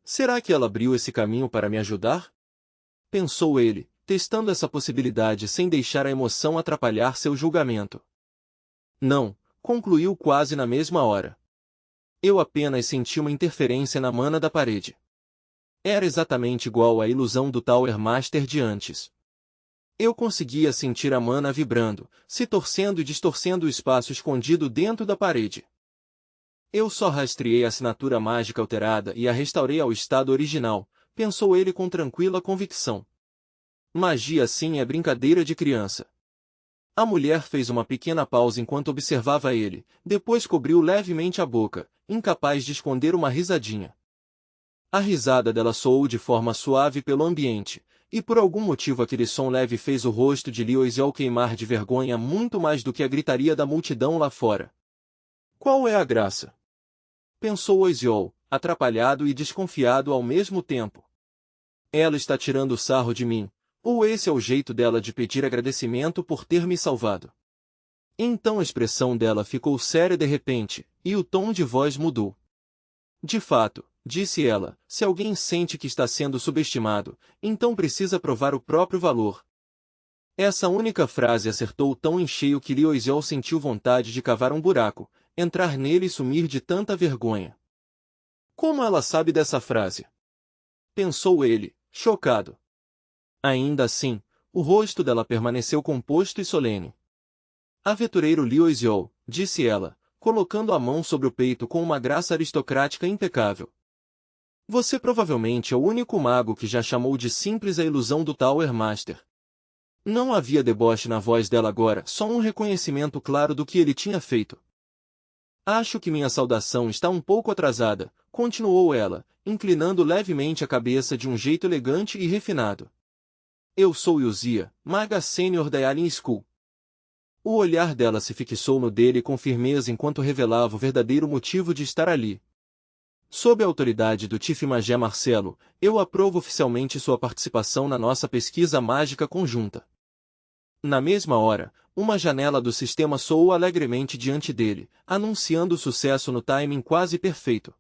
Será que ela abriu esse caminho para me ajudar? Pensou ele, testando essa possibilidade sem deixar a emoção atrapalhar seu julgamento. Não, concluiu quase na mesma hora. Eu apenas senti uma interferência na mana da parede. Era exatamente igual à ilusão do Tower Master de antes. Eu conseguia sentir a mana vibrando, se torcendo e distorcendo o espaço escondido dentro da parede. Eu só rastreei a assinatura mágica alterada e a restaurei ao estado original, pensou ele com tranquila convicção. Magia assim é brincadeira de criança. A mulher fez uma pequena pausa enquanto observava ele, depois cobriu levemente a boca, incapaz de esconder uma risadinha. A risada dela soou de forma suave pelo ambiente, e por algum motivo aquele som leve fez o rosto de Lioisiol queimar de vergonha muito mais do que a gritaria da multidão lá fora. Qual é a graça? Pensou Oisiol, atrapalhado e desconfiado ao mesmo tempo. Ela está tirando sarro de mim, ou esse é o jeito dela de pedir agradecimento por ter me salvado? Então a expressão dela ficou séria de repente, e o tom de voz mudou. De fato, disse ela, se alguém sente que está sendo subestimado, então precisa provar o próprio valor. Essa única frase acertou tão em cheio que Lioisiol sentiu vontade de cavar um buraco, entrar nele e sumir de tanta vergonha. Como ela sabe dessa frase? Pensou ele, chocado. Ainda assim, o rosto dela permaneceu composto e solene. Aventureiro Lioisiol, disse ela, colocando a mão sobre o peito com uma graça aristocrática impecável. Você provavelmente é o único mago que já chamou de simples a ilusão do Tower Master. Não havia deboche na voz dela agora, só um reconhecimento claro do que ele tinha feito. Acho que minha saudação está um pouco atrasada, continuou ela, inclinando levemente a cabeça de um jeito elegante e refinado. Eu sou Yuzia, maga sênior da Alien School. O olhar dela se fixou no dele com firmeza enquanto revelava o verdadeiro motivo de estar ali. Sob a autoridade do Chief Magé Marcelo, eu aprovo oficialmente sua participação na nossa pesquisa mágica conjunta. Na mesma hora, uma janela do sistema soou alegremente diante dele, anunciando o sucesso no timing quase perfeito.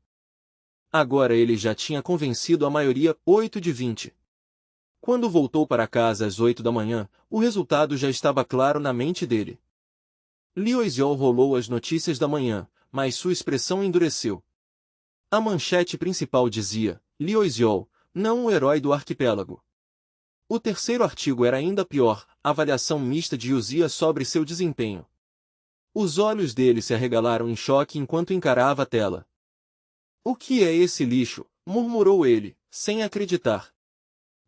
Agora ele já tinha convencido a maioria, 8 de 20. Quando voltou para casa às 8 da manhã, o resultado já estava claro na mente dele. Liu Xiao rolou as notícias da manhã, mas sua expressão endureceu. A manchete principal dizia, Liu Xiao, não o herói do arquipélago. O terceiro artigo era ainda pior, avaliação mista de Yuzia sobre seu desempenho. Os olhos dele se arregalaram em choque enquanto encarava a tela. O que é esse lixo? Murmurou ele, sem acreditar.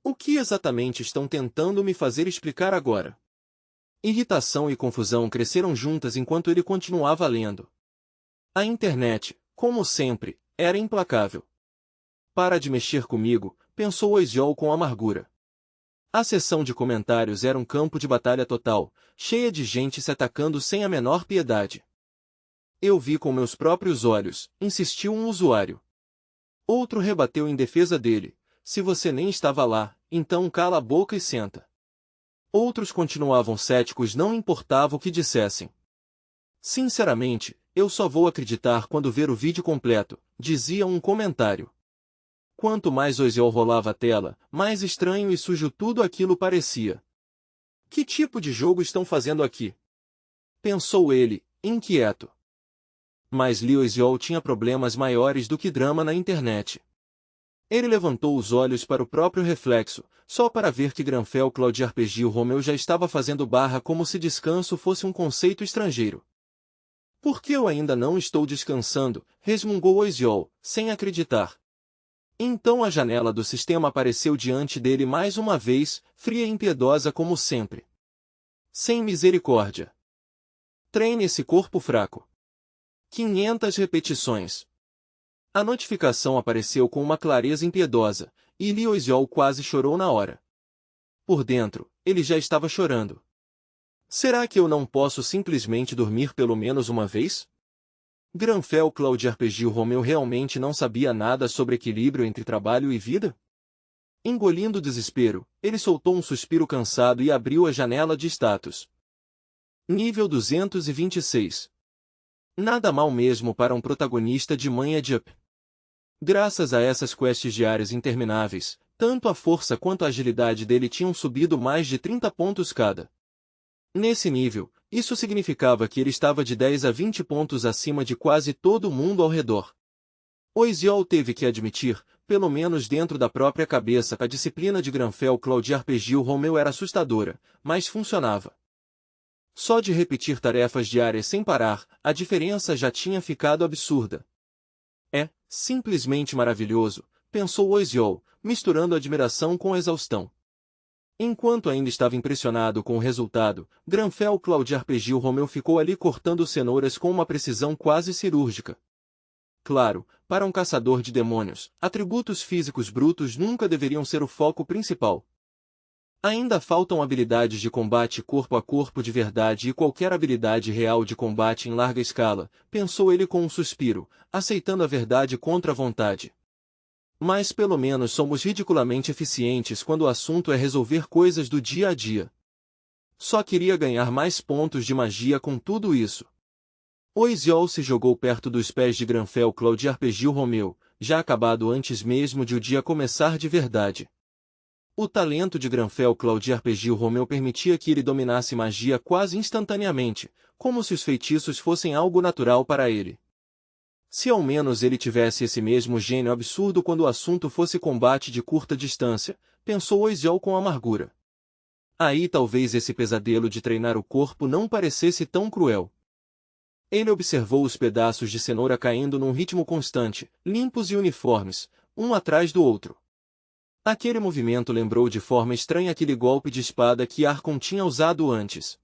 O que exatamente estão tentando me fazer explicar agora? Irritação e confusão cresceram juntas enquanto ele continuava lendo. A internet, como sempre, era implacável. Para de mexer comigo, pensou Xiao com amargura. A seção de comentários era um campo de batalha total, cheia de gente se atacando sem a menor piedade. Eu vi com meus próprios olhos, insistiu um usuário. Outro rebateu em defesa dele. Se você nem estava lá, então cala a boca e senta. Outros continuavam céticos, não importava o que dissessem. Sinceramente, eu só vou acreditar quando ver o vídeo completo, dizia um comentário. Quanto mais Xiao rolava a tela, mais estranho e sujo tudo aquilo parecia. Que tipo de jogo estão fazendo aqui? Pensou ele, inquieto. Mas Liu Xiao tinha problemas maiores do que drama na internet. Ele levantou os olhos para o próprio reflexo, só para ver que Granfell Cloud RPG Romeu já estava fazendo barra como se descanso fosse um conceito estrangeiro. Por que eu ainda não estou descansando? Resmungou Xiao, sem acreditar. Então a janela do sistema apareceu diante dele mais uma vez, fria e impiedosa como sempre. Sem misericórdia. Treine esse corpo fraco. 500 repetições. A notificação apareceu com uma clareza impiedosa, e Liu Xiao quase chorou na hora. Por dentro, ele já estava chorando. Será que eu não posso simplesmente dormir pelo menos uma vez? Granfell Cloud RPG Romeu realmente não sabia nada sobre equilíbrio entre trabalho e vida? Engolindo o desespero, ele soltou um suspiro cansado e abriu a janela de status. Nível 226. Nada mal mesmo para um protagonista de manha de up. Graças a essas quests diárias intermináveis, tanto a força quanto a agilidade dele tinham subido mais de 30 pontos cada. Nesse nível, isso significava que ele estava de 10 a 20 pontos acima de quase todo mundo ao redor. Xiao teve que admitir, pelo menos dentro da própria cabeça, a disciplina de Granfell Cloud RPG Romeu era assustadora, mas funcionava. Só de repetir tarefas diárias sem parar, a diferença já tinha ficado absurda. É, simplesmente maravilhoso, pensou Xiao, misturando admiração com exaustão. Enquanto ainda estava impressionado com o resultado, Granfell Cloud RPG Romeu ficou ali cortando cenouras com uma precisão quase cirúrgica. Claro, para um caçador de demônios, atributos físicos brutos nunca deveriam ser o foco principal. Ainda faltam habilidades de combate corpo a corpo de verdade e qualquer habilidade real de combate em larga escala, pensou ele com um suspiro, aceitando a verdade contra a vontade. Mas pelo menos somos ridiculamente eficientes quando o assunto é resolver coisas do dia a dia. Só queria ganhar mais pontos de magia com tudo isso. Xiao se jogou perto dos pés de Granfell Cloud RPG Romeu, já acabado antes mesmo de o dia começar de verdade. O talento de Granfell Cloud RPG Romeu permitia que ele dominasse magia quase instantaneamente, como se os feitiços fossem algo natural para ele. Se ao menos ele tivesse esse mesmo gênio absurdo quando o assunto fosse combate de curta distância, pensou Xiao com amargura. Aí talvez esse pesadelo de treinar o corpo não parecesse tão cruel. Ele observou os pedaços de cenoura caindo num ritmo constante, limpos e uniformes, um atrás do outro. Aquele movimento lembrou de forma estranha aquele golpe de espada que Arkon tinha usado antes.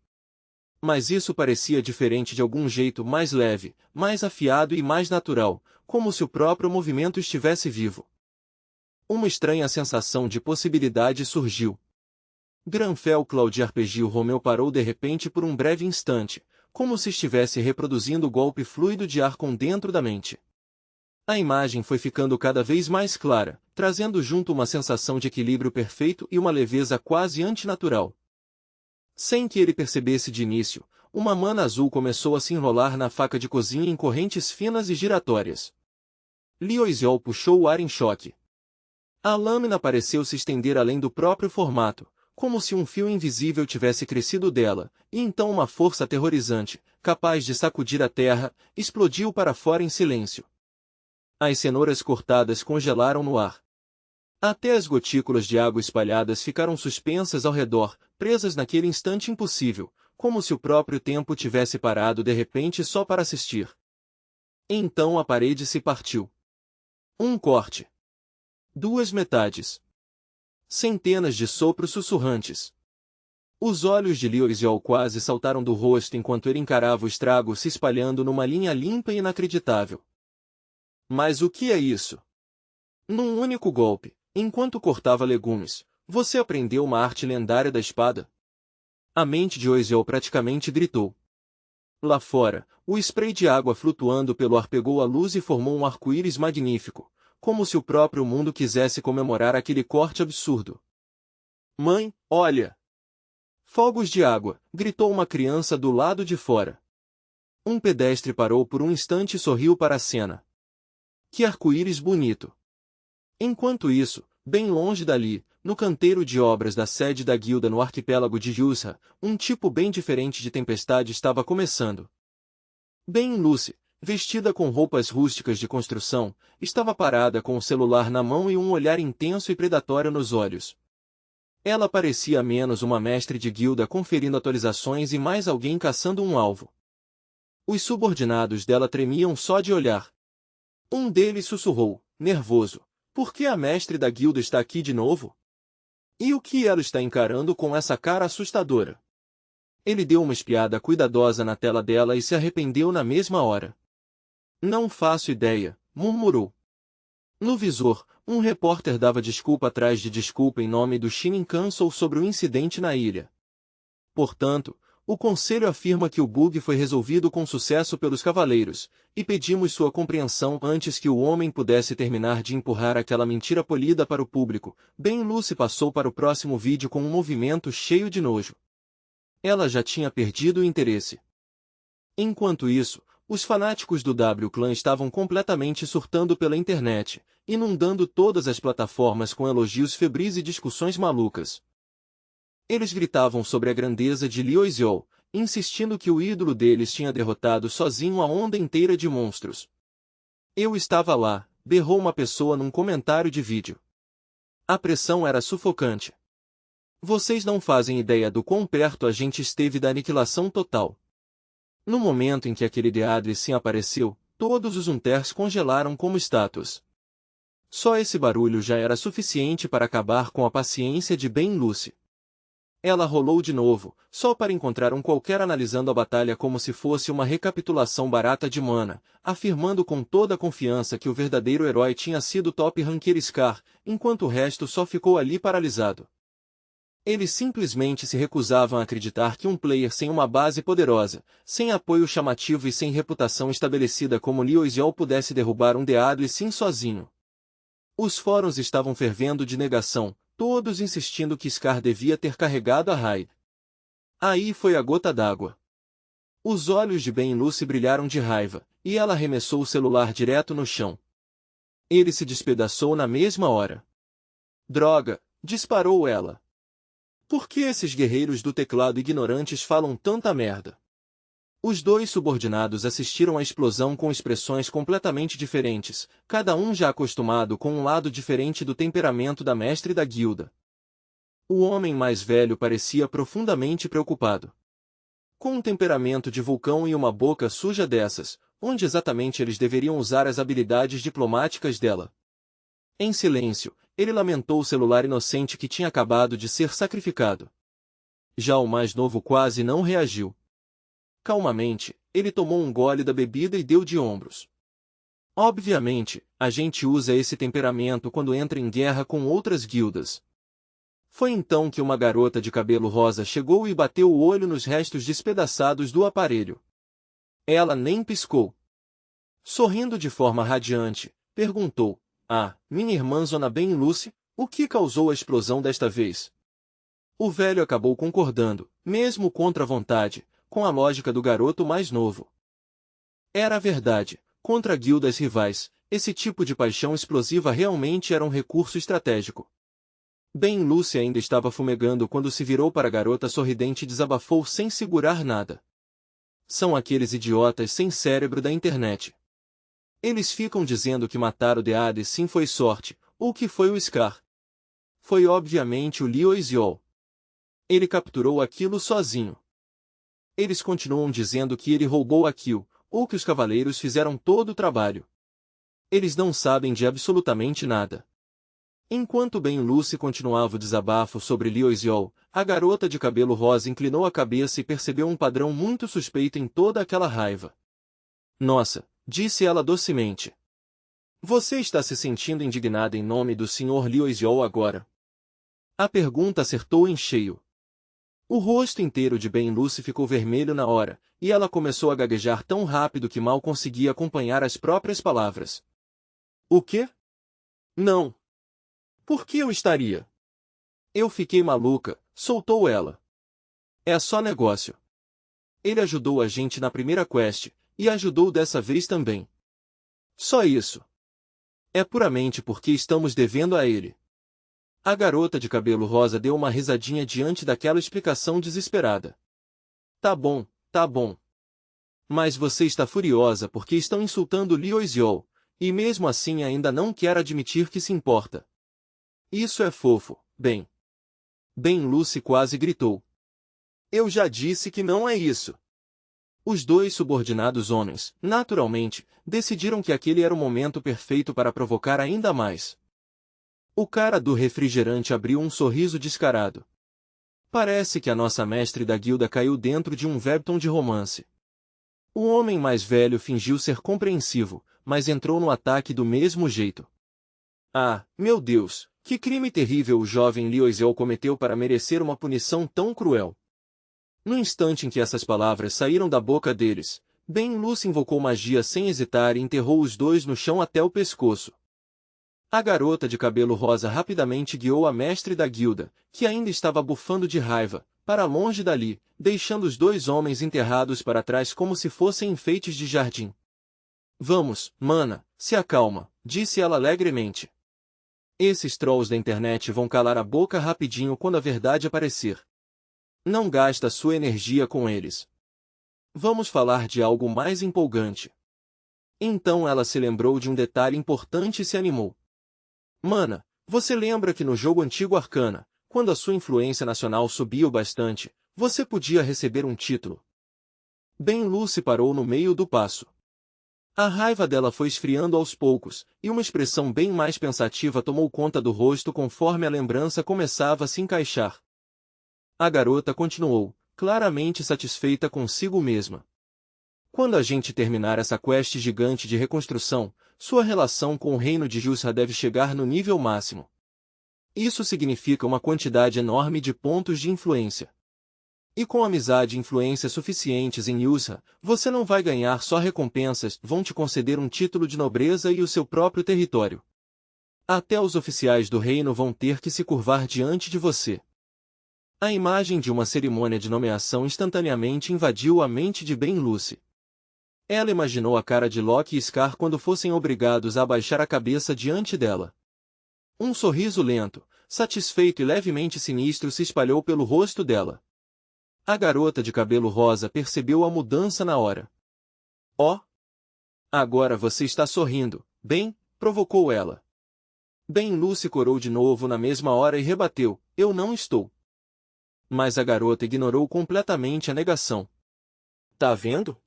Mas isso parecia diferente de algum jeito mais leve, mais afiado e mais natural, como se o próprio movimento estivesse vivo. Uma estranha sensação de possibilidade surgiu. Granfell Cloud RPG. O Romeu parou de repente por um breve instante, como se estivesse reproduzindo o golpe fluido de Arkon dentro da mente. A imagem foi ficando cada vez mais clara, trazendo junto uma sensação de equilíbrio perfeito e uma leveza quase antinatural. Sem que ele percebesse de início, uma mana azul começou a se enrolar na faca de cozinha em correntes finas e giratórias. Lioisiol puxou o ar em choque. A lâmina pareceu se estender além do próprio formato, como se um fio invisível tivesse crescido dela, e então uma força aterrorizante, capaz de sacudir a terra, explodiu para fora em silêncio. As cenouras cortadas congelaram no ar. Até as gotículas de água espalhadas ficaram suspensas ao redor, presas naquele instante impossível, como se o próprio tempo tivesse parado de repente só para assistir. Então a parede se partiu. Um corte. Duas metades. Centenas de sopros sussurrantes. Os olhos de Lioisiol quase saltaram do rosto enquanto ele encarava o estrago se espalhando numa linha limpa e inacreditável. Mas o que é isso? Num único golpe, enquanto cortava legumes, você aprendeu uma arte lendária da espada? A mente de Lioisiol praticamente gritou. Lá fora, o spray de água flutuando pelo ar pegou a luz e formou um arco-íris magnífico, como se o próprio mundo quisesse comemorar aquele corte absurdo. Mãe, olha! Fogos de água, gritou uma criança do lado de fora. Um pedestre parou por um instante e sorriu para a cena. Que arco-íris bonito! Enquanto isso, bem longe dali, no canteiro de obras da sede da guilda no arquipélago de Yusha, um tipo bem diferente de tempestade estava começando. Ben-Lucy, vestida com roupas rústicas de construção, estava parada com o celular na mão e um olhar intenso e predatório nos olhos. Ela parecia menos uma mestre de guilda conferindo atualizações e mais alguém caçando um alvo. Os subordinados dela tremiam só de olhar. Um deles sussurrou, nervoso, por que a mestre da guilda está aqui de novo? E o que ela está encarando com essa cara assustadora? Ele deu uma espiada cuidadosa na tela dela e se arrependeu na mesma hora. Não faço ideia, murmurou. No visor, um repórter dava desculpa atrás de desculpa em nome do Shinin Council sobre o incidente na ilha. Portanto, o conselho afirma que o bug foi resolvido com sucesso pelos cavaleiros, e pedimos sua compreensão antes que o homem pudesse terminar de empurrar aquela mentira polida para o público. Ben-Lucy passou para o próximo vídeo com um movimento cheio de nojo. Ela já tinha perdido o interesse. Enquanto isso, os fanáticos do W-Clan estavam completamente surtando pela internet, inundando todas as plataformas com elogios febris e discussões malucas. Eles gritavam sobre a grandeza de Lioisiol, insistindo que o ídolo deles tinha derrotado sozinho a onda inteira de monstros. Eu estava lá, berrou uma pessoa num comentário de vídeo. A pressão era sufocante. Vocês não fazem ideia do quão perto a gente esteve da aniquilação total. No momento em que aquele Deadly Sim apareceu, todos os Unters congelaram como estátuas. Só esse barulho já era suficiente para acabar com a paciência de Ben-Lucy. Ela rolou de novo, só para encontrar um qualquer analisando a batalha como se fosse uma recapitulação barata de mana, afirmando com toda a confiança que o verdadeiro herói tinha sido Top Ranker Scar, enquanto o resto só ficou ali paralisado. Eles simplesmente se recusavam a acreditar que um player sem uma base poderosa, sem apoio chamativo e sem reputação estabelecida como Lioisiol pudesse derrubar um Deadly Sim sozinho. Os fóruns estavam fervendo de negação, todos insistindo que Scar devia ter carregado a raid. Aí foi a gota d'água. Os olhos de Ben-Lucy brilharam de raiva, e ela arremessou o celular direto no chão. Ele se despedaçou na mesma hora. Droga! Disparou ela. Por que esses guerreiros do teclado ignorantes falam tanta merda? Os dois subordinados assistiram à explosão com expressões completamente diferentes, cada um já acostumado com um lado diferente do temperamento da mestre da guilda. O homem mais velho parecia profundamente preocupado. Com um temperamento de vulcão e uma boca suja dessas, onde exatamente eles deveriam usar as habilidades diplomáticas dela? Em silêncio, ele lamentou o celular inocente que tinha acabado de ser sacrificado. Já o mais novo quase não reagiu. Calmamente, ele tomou um gole da bebida e deu de ombros. Obviamente, a gente usa esse temperamento quando entra em guerra com outras guildas. Foi então que uma garota de cabelo rosa chegou e bateu o olho nos restos despedaçados do aparelho. Ela nem piscou. Sorrindo de forma radiante, perguntou: "Ah, minha irmã Zona Ben Lucy, o que causou a explosão desta vez?" O velho acabou concordando, mesmo contra a vontade, com a lógica do garoto mais novo. Era verdade, contra guildas rivais, esse tipo de paixão explosiva realmente era um recurso estratégico. Ben Lucy ainda estava fumegando quando se virou para a garota sorridente e desabafou sem segurar nada. São aqueles idiotas sem cérebro da internet. Eles ficam dizendo que matar o Dead sim foi sorte, ou que foi o Scar. Foi obviamente o Liu Eziol. Ele capturou aquilo sozinho. Eles continuam dizendo que ele roubou aquilo, ou que os cavaleiros fizeram todo o trabalho. Eles não sabem de absolutamente nada. Enquanto Ben Lucy continuava o desabafo sobre Liu Eziol, a garota de cabelo rosa inclinou a cabeça e percebeu um padrão muito suspeito em toda aquela raiva. "Nossa", disse ela docemente. "Você está se sentindo indignada em nome do Sr. Liu Eziol agora?" A pergunta acertou em cheio. O rosto inteiro de Ben Lucy ficou vermelho na hora, e ela começou a gaguejar tão rápido que mal conseguia acompanhar as próprias palavras. "O quê? Não. Por que eu estaria?" "Eu fiquei maluca", soltou ela. "É só negócio. Ele ajudou a gente na primeira quest, e ajudou dessa vez também. Só isso. É puramente porque estamos devendo a ele." A garota de cabelo rosa deu uma risadinha diante daquela explicação desesperada. Tá bom, tá bom. Mas você está furiosa porque estão insultando Liu Eziol, e mesmo assim ainda não quer admitir que se importa. Isso é fofo, Ben. Ben Lucy quase gritou. "Eu já disse que não é isso." Os dois subordinados homens, naturalmente, decidiram que aquele era o momento perfeito para provocar ainda mais. O cara do refrigerante abriu um sorriso descarado. "Parece que a nossa mestre da guilda caiu dentro de um webtoon de romance." O homem mais velho fingiu ser compreensivo, mas entrou no ataque do mesmo jeito. "Ah, meu Deus, que crime terrível o jovem Liu Eziol cometeu para merecer uma punição tão cruel." No instante em que essas palavras saíram da boca deles, Ben Lucy invocou magia sem hesitar e enterrou os dois no chão até o pescoço. A garota de cabelo rosa rapidamente guiou a mestre da guilda, que ainda estava bufando de raiva, para longe dali, deixando os dois homens enterrados para trás como se fossem enfeites de jardim. "Vamos, mana, se acalma", disse ela alegremente. "Esses trolls da internet vão calar a boca rapidinho quando a verdade aparecer. Não gasta sua energia com eles. Vamos falar de algo mais empolgante." Então ela se lembrou de um detalhe importante e se animou. "Mana, você lembra que no jogo antigo Arcana, quando a sua influência nacional subiu bastante, você podia receber um título?" Ben Lucy parou no meio do passo. A raiva dela foi esfriando aos poucos, e uma expressão bem mais pensativa tomou conta do rosto conforme a lembrança começava a se encaixar. A garota continuou, claramente satisfeita consigo mesma. "Quando a gente terminar essa quest gigante de reconstrução, sua relação com o reino de Yusra deve chegar no nível máximo. Isso significa uma quantidade enorme de pontos de influência. E com amizade e influência suficientes em Yusra, você não vai ganhar só recompensas, vão te conceder um título de nobreza e o seu próprio território. Até os oficiais do reino vão ter que se curvar diante de você." A imagem de uma cerimônia de nomeação instantaneamente invadiu a mente de Ben Lucy. Ela imaginou a cara de Loki e Scar quando fossem obrigados a abaixar a cabeça diante dela. Um sorriso lento, satisfeito e levemente sinistro se espalhou pelo rosto dela. A garota de cabelo rosa percebeu a mudança na hora. "Oh! Agora você está sorrindo, bem?", provocou ela. Ben Lucy corou de novo na mesma hora e rebateu: "Eu não estou." Mas a garota ignorou completamente a negação. "Tá vendo?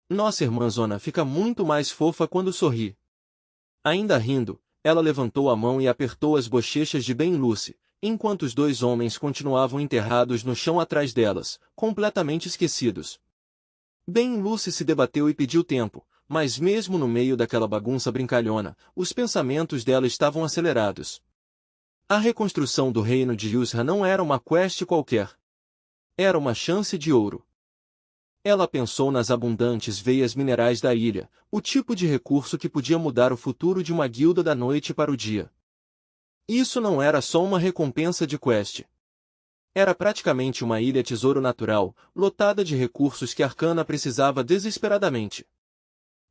Nossa irmãzona fica muito mais fofa quando sorri." Ainda rindo, ela levantou a mão e apertou as bochechas de Ben Lucy, enquanto os dois homens continuavam enterrados no chão atrás delas, completamente esquecidos. Ben Lucy se debateu e pediu tempo, mas mesmo no meio daquela bagunça brincalhona, os pensamentos dela estavam acelerados. A reconstrução do reino de Yusra não era uma quest qualquer. Era uma chance de ouro. Ela pensou nas abundantes veias minerais da ilha, o tipo de recurso que podia mudar o futuro de uma guilda da noite para o dia. Isso não era só uma recompensa de quest. Era praticamente uma ilha tesouro natural, lotada de recursos que Arcana precisava desesperadamente.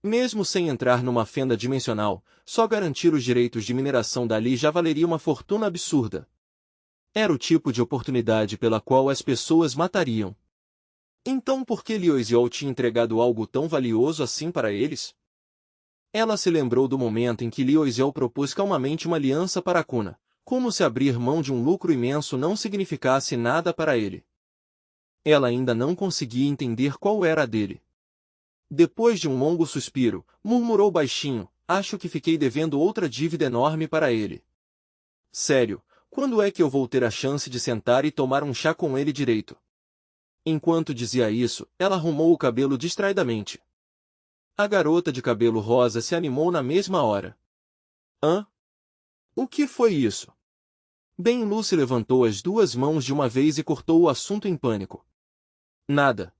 Mesmo sem entrar numa fenda dimensional, só garantir os direitos de mineração dali já valeria uma fortuna absurda. Era o tipo de oportunidade pela qual as pessoas matariam. Então por que Liu Xiao tinha entregado algo tão valioso assim para eles? Ela se lembrou do momento em que Liu Xiao propôs calmamente uma aliança para Kuna, como se abrir mão de um lucro imenso não significasse nada para ele. Ela ainda não conseguia entender qual era a dele. Depois de um longo suspiro, murmurou baixinho, acho que fiquei devendo outra dívida enorme para ele. Sério, quando é que eu vou ter a chance de sentar e tomar um chá com ele direito? Enquanto dizia isso, ela arrumou o cabelo distraidamente. A garota de cabelo rosa se animou na mesma hora. Hã? O que foi isso? Ben Lucy levantou as duas mãos de uma vez e cortou o assunto em pânico. Nada.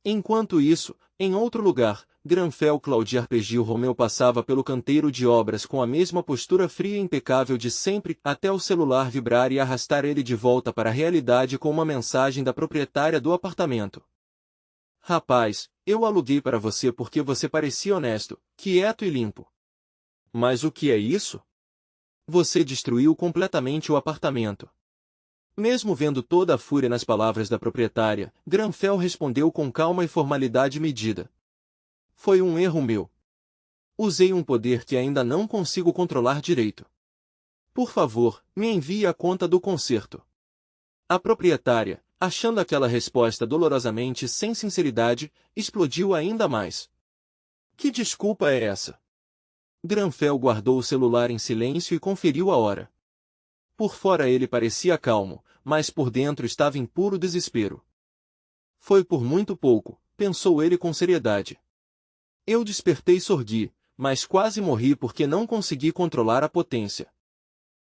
Enquanto isso, em outro lugar, Granfell Claude Arpeggio Romeu passava pelo canteiro de obras com a mesma postura fria e impecável de sempre, até o celular vibrar e arrastar ele de volta para a realidade com uma mensagem da proprietária do apartamento. Rapaz, eu aluguei para você porque você parecia honesto, quieto e limpo. Mas o que é isso? Você destruiu completamente o apartamento. Mesmo vendo toda a fúria nas palavras da proprietária, Granfell respondeu com calma e formalidade medida. Foi um erro meu. Usei um poder que ainda não consigo controlar direito. Por favor, me envie a conta do conserto. A proprietária, achando aquela resposta dolorosamente sem sinceridade, explodiu ainda mais. Que desculpa é essa? Granfell guardou o celular em silêncio e conferiu a hora. Por fora ele parecia calmo, mas por dentro estava em puro desespero. Foi por muito pouco, pensou ele com seriedade. Eu despertei Sorgui, mas quase morri porque não consegui controlar a potência.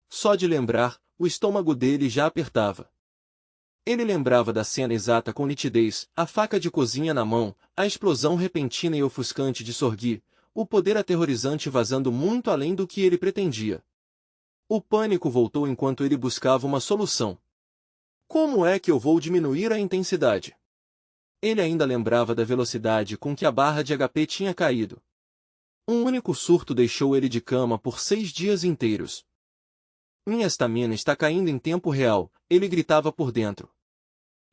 Só de lembrar, o estômago dele já apertava. Ele lembrava da cena exata com nitidez, a faca de cozinha na mão, a explosão repentina e ofuscante de Sorgui, o poder aterrorizante vazando muito além do que ele pretendia. O pânico voltou enquanto ele buscava uma solução. Como é que eu vou diminuir a intensidade? Ele ainda lembrava da velocidade com que a barra de HP tinha caído. Um único surto deixou ele de cama por 6 dias inteiros. Minha estamina está caindo em tempo real, ele gritava por dentro.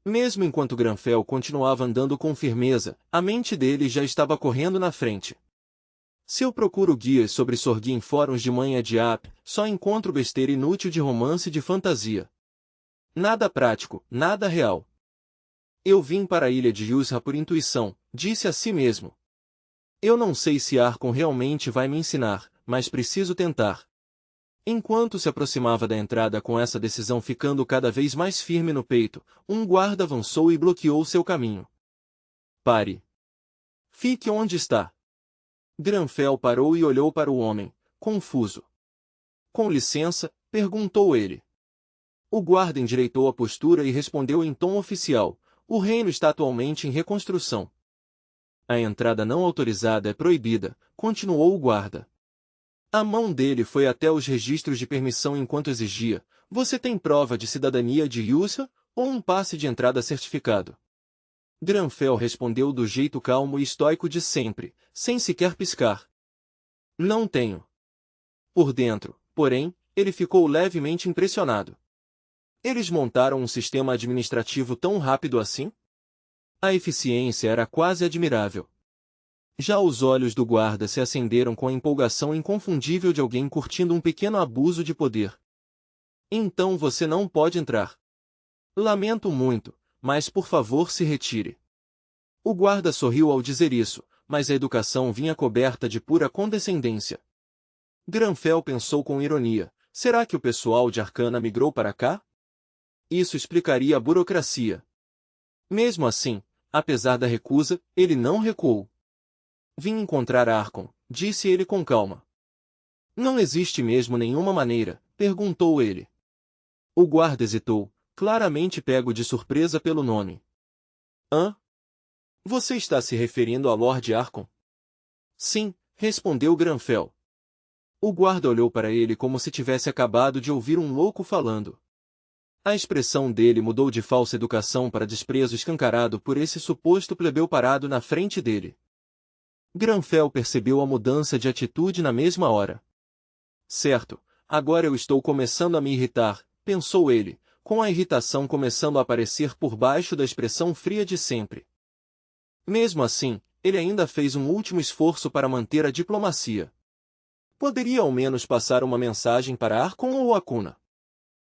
Mesmo enquanto Granfell continuava andando com firmeza, a mente dele já estava correndo na frente. Se eu procuro guias sobre Sorgui em fóruns de manhã de app, só encontro besteira inútil de romance e de fantasia. Nada prático, nada real. Eu vim para a ilha de Yusra por intuição, disse a si mesmo. Eu não sei se Arkon realmente vai me ensinar, mas preciso tentar. Enquanto se aproximava da entrada com essa decisão ficando cada vez mais firme no peito, um guarda avançou e bloqueou seu caminho. Pare. Fique onde está. Granfell parou e olhou para o homem, confuso. Com licença, perguntou ele. O guarda endireitou a postura e respondeu em tom oficial, o reino está atualmente em reconstrução. A entrada não autorizada é proibida, continuou o guarda. A mão dele foi até os registros de permissão enquanto exigia, você tem prova de cidadania de Yusra, ou um passe de entrada certificado? Granfell respondeu do jeito calmo e estoico de sempre, sem sequer piscar. Não tenho. Por dentro, porém, ele ficou levemente impressionado. Eles montaram um sistema administrativo tão rápido assim? A eficiência era quase admirável. Já os olhos do guarda se acenderam com a empolgação inconfundível de alguém curtindo um pequeno abuso de poder. Então você não pode entrar. Lamento muito, mas por favor se retire. O guarda sorriu ao dizer isso, mas a educação vinha coberta de pura condescendência. Granfell pensou com ironia, será que o pessoal de Arcana migrou para cá? Isso explicaria a burocracia. Mesmo assim, apesar da recusa, ele não recuou. Vim encontrar Arkon, disse ele com calma. Não existe mesmo nenhuma maneira, perguntou ele. O guarda hesitou, claramente pego de surpresa pelo nome. Hã? Você está se referindo a Lord Arkon? Sim, respondeu Granfell. O guarda olhou para ele como se tivesse acabado de ouvir um louco falando. A expressão dele mudou de falsa educação para desprezo escancarado por esse suposto plebeu parado na frente dele. Granfell percebeu a mudança de atitude na mesma hora. Certo, agora eu estou começando a me irritar, pensou ele, com a irritação começando a aparecer por baixo da expressão fria de sempre. Mesmo assim, ele ainda fez um último esforço para manter a diplomacia. Poderia ao menos passar uma mensagem para Arkon ou Akuna?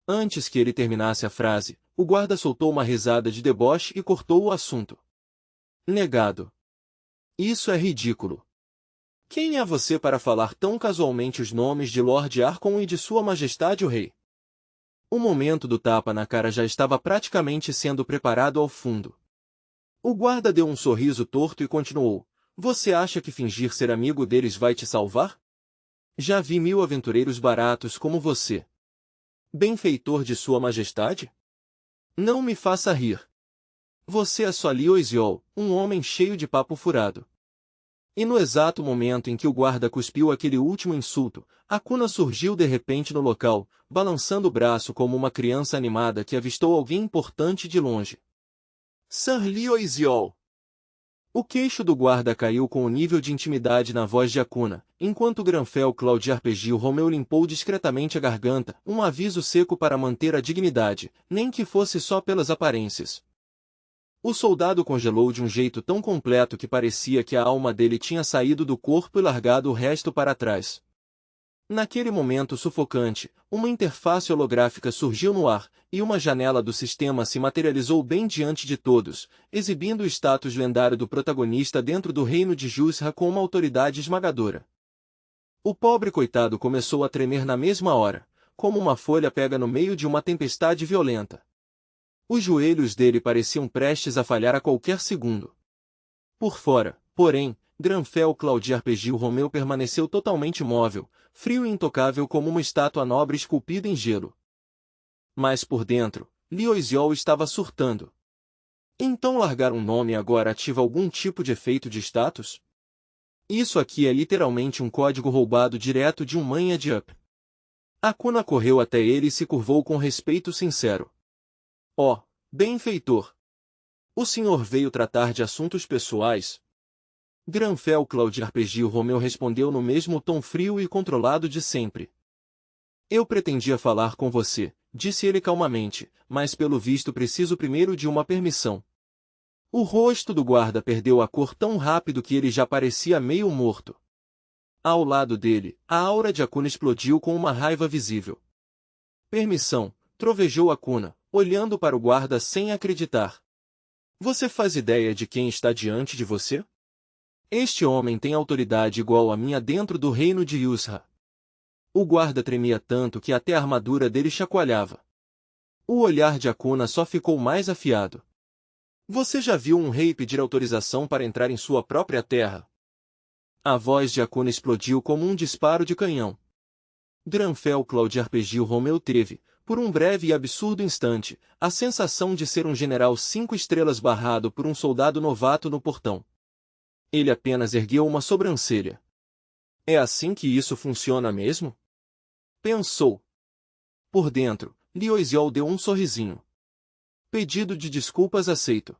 Antes que ele terminasse a frase, o guarda soltou uma risada de deboche e cortou o assunto. Negado. Isso é ridículo. Quem é você para falar tão casualmente os nomes de Lord Arkon e de Sua Majestade o Rei? O momento do tapa na cara já estava praticamente sendo preparado ao fundo. O guarda deu um sorriso torto e continuou. Você acha que fingir ser amigo deles vai te salvar? Já vi 1000 aventureiros baratos como você. Benfeitor de Sua Majestade? Não me faça rir. Você é só Liu Eziol, um homem cheio de papo furado. E no exato momento em que o guarda cuspiu aquele último insulto, Akuna surgiu de repente no local, balançando o braço como uma criança animada que avistou alguém importante de longe. Sir Liu Eziol! O queixo do guarda caiu com o nível de intimidade na voz de Akuna, enquanto Granfell Claude Arpeggio Romeu limpou discretamente a garganta, um aviso seco para manter a dignidade, nem que fosse só pelas aparências. O soldado congelou de um jeito tão completo que parecia que a alma dele tinha saído do corpo e largado o resto para trás. Naquele momento sufocante, uma interface holográfica surgiu no ar, e uma janela do sistema se materializou bem diante de todos, exibindo o status lendário do protagonista dentro do reino de Jusra com uma autoridade esmagadora. O pobre coitado começou a tremer na mesma hora, como uma folha pega no meio de uma tempestade violenta. Os joelhos dele pareciam prestes a falhar a qualquer segundo. Por fora, porém, Granfell Claude Arpeggio Romeu permaneceu totalmente imóvel, frio e intocável como uma estátua nobre esculpida em gelo. Mas por dentro, Liu Eziol estava surtando. Então largar um nome agora ativa algum tipo de efeito de status? Isso aqui é literalmente um código roubado direto de um manha de Up. Akuna correu até ele e se curvou com respeito sincero. Oh, benfeitor! O senhor veio tratar de assuntos pessoais? Granfell Claude Arpeggio Romeu respondeu no mesmo tom frio e controlado de sempre. Eu pretendia falar com você, disse ele calmamente, mas pelo visto preciso primeiro de uma permissão. O rosto do guarda perdeu a cor tão rápido que ele já parecia meio morto. Ao lado dele, a aura de Akuna explodiu com uma raiva visível. Permissão, trovejou Akuna, olhando para o guarda sem acreditar. Você faz ideia de quem está diante de você? Este homem tem autoridade igual a minha dentro do reino de Yusra. O guarda tremia tanto que até a armadura dele chacoalhava. O olhar de Akuna só ficou mais afiado. Você já viu um rei pedir autorização para entrar em sua própria terra? A voz de Akuna explodiu como um disparo de canhão. Granfell Claude Arpeggio Romeu teve, por um breve e absurdo instante, a sensação de ser um general 5 estrelas barrado por um soldado novato no portão. Ele apenas ergueu uma sobrancelha. É assim que isso funciona mesmo? Pensou. Por dentro, Liu Eziol deu um sorrisinho. Pedido de desculpas aceito.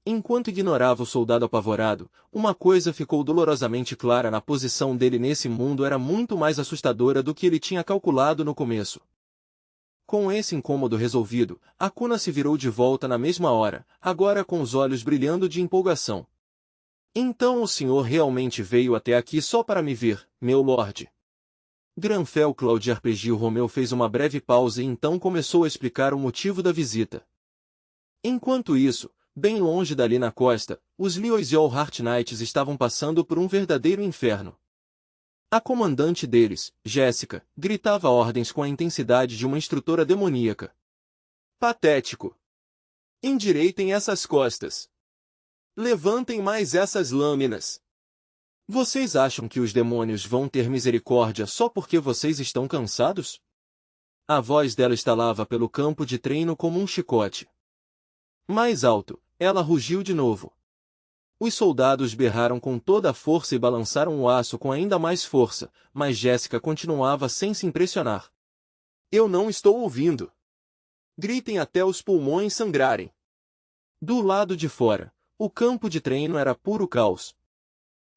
Enquanto ignorava o soldado apavorado, uma coisa ficou dolorosamente clara: na posição dele nesse mundo era muito mais assustadora do que ele tinha calculado no começo. Com esse incômodo resolvido, Akuna se virou de volta na mesma hora, agora com os olhos brilhando de empolgação. Então o senhor realmente veio até aqui só para me ver, meu lorde? Granfell Claude Arpeggio Romeu fez uma breve pausa e então começou a explicar o motivo da visita. Enquanto isso, bem longe dali na costa, os Liu Eziol Heart Knights estavam passando por um verdadeiro inferno. A comandante deles, Jéssica, gritava ordens com a intensidade de uma instrutora demoníaca. Patético! Endireitem essas costas! Levantem mais essas lâminas! Vocês acham que os demônios vão ter misericórdia só porque vocês estão cansados? A voz dela estalava pelo campo de treino como um chicote. Mais alto, ela rugiu de novo. Os soldados berraram com toda a força e balançaram o aço com ainda mais força, mas Jéssica continuava sem se impressionar. Eu não estou ouvindo. Gritem até os pulmões sangrarem. Do lado de fora, o campo de treino era puro caos.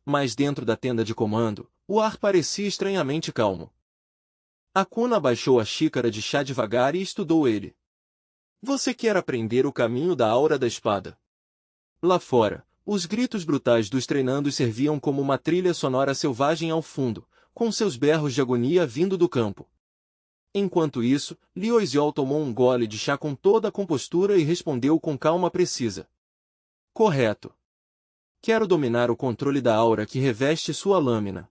Mas dentro da tenda de comando, o ar parecia estranhamente calmo. Akuna abaixou a xícara de chá devagar e estudou ele. Você quer aprender o caminho da aura da espada? Lá fora, os gritos brutais dos treinandos serviam como uma trilha sonora selvagem ao fundo, com seus berros de agonia vindo do campo. Enquanto isso, Liu Xiao tomou um gole de chá com toda a compostura e respondeu com calma precisa. Correto. Quero dominar o controle da aura que reveste sua lâmina.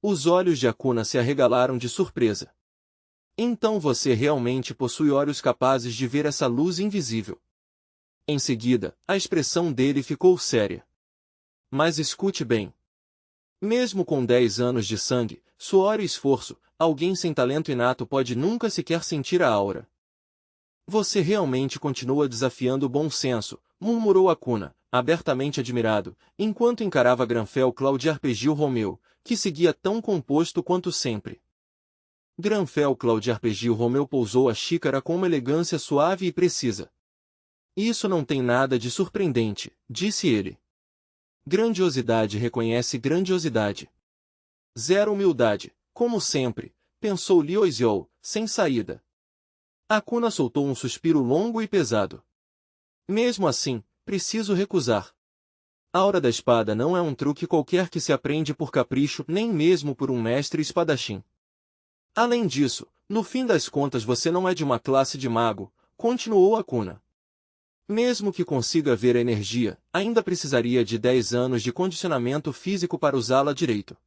Os olhos de Akuna se arregalaram de surpresa. Então você realmente possui olhos capazes de ver essa luz invisível. Em seguida, a expressão dele ficou séria. Mas escute bem. Mesmo com 10 anos de sangue, suor e esforço, alguém sem talento inato pode nunca sequer sentir a aura. Você realmente continua desafiando o bom senso, murmurou Akuna, abertamente admirado, enquanto encarava Granfell Claude Arpegio Romeu, que seguia tão composto quanto sempre. Granfell Claude Arpegio Romeu pousou a xícara com uma elegância suave e precisa. Isso não tem nada de surpreendente, disse ele. Grandiosidade reconhece grandiosidade. Zero humildade, como sempre, pensou Liu Xiao, sem saída. Akuna soltou um suspiro longo e pesado. Mesmo assim, preciso recusar. A aura da espada não é um truque qualquer que se aprende por capricho, nem mesmo por um mestre espadachim. Além disso, no fim das contas você não é de uma classe de mago, continuou Akuna. Mesmo que consiga ver a energia, ainda precisaria de 10 anos de condicionamento físico para usá-la direito.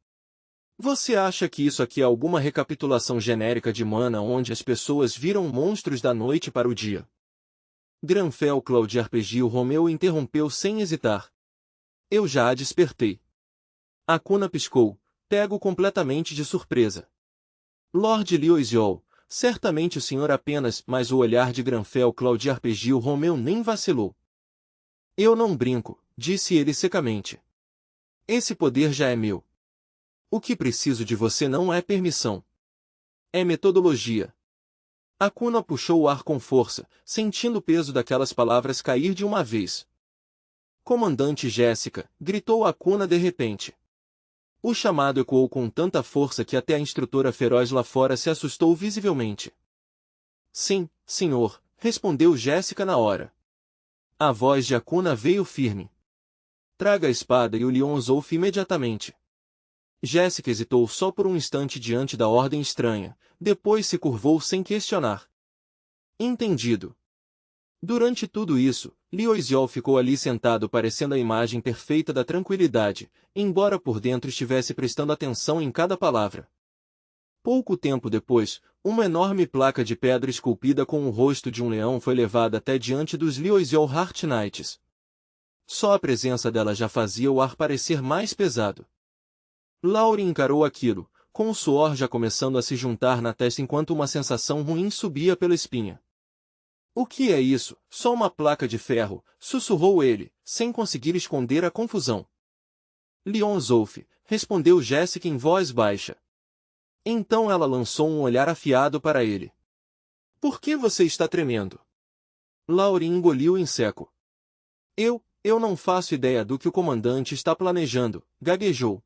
Você acha que isso aqui é alguma recapitulação genérica de mana onde as pessoas viram monstros da noite para o dia? Granfell Claude Arpegio Romeu interrompeu sem hesitar. Eu já a despertei. Akuna piscou, pego completamente de surpresa. Lord Liu Xiao, certamente o senhor apenas, mas o olhar de Granfell Claude Arpegio Romeu nem vacilou. Eu não brinco, disse ele secamente. Esse poder já é meu. O que preciso de você não é permissão. É metodologia. Akuna puxou o ar com força, sentindo o peso daquelas palavras cair de uma vez. Comandante Jéssica, gritou Akuna de repente. O chamado ecoou com tanta força que até a instrutora feroz lá fora se assustou visivelmente. Sim, senhor, respondeu Jéssica na hora. A voz de Akuna veio firme. Traga a espada e o Leon Zolf imediatamente. Jéssica hesitou só por um instante diante da ordem estranha, depois se curvou sem questionar. Entendido. Durante tudo isso, Liu Xiao ficou ali sentado parecendo a imagem perfeita da tranquilidade, embora por dentro estivesse prestando atenção em cada palavra. Pouco tempo depois, uma enorme placa de pedra esculpida com o rosto de um leão foi levada até diante dos Liu Xiao Heart Knights. Só a presença dela já fazia o ar parecer mais pesado. Lauren encarou aquilo, com o suor já começando a se juntar na testa enquanto uma sensação ruim subia pela espinha. O que é isso? Só uma placa de ferro, sussurrou ele, sem conseguir esconder a confusão. Leon Zolf, respondeu Jéssica em voz baixa. Então ela lançou um olhar afiado para ele. Por que você está tremendo? Lauren engoliu em seco. Eu não faço ideia do que o comandante está planejando, gaguejou.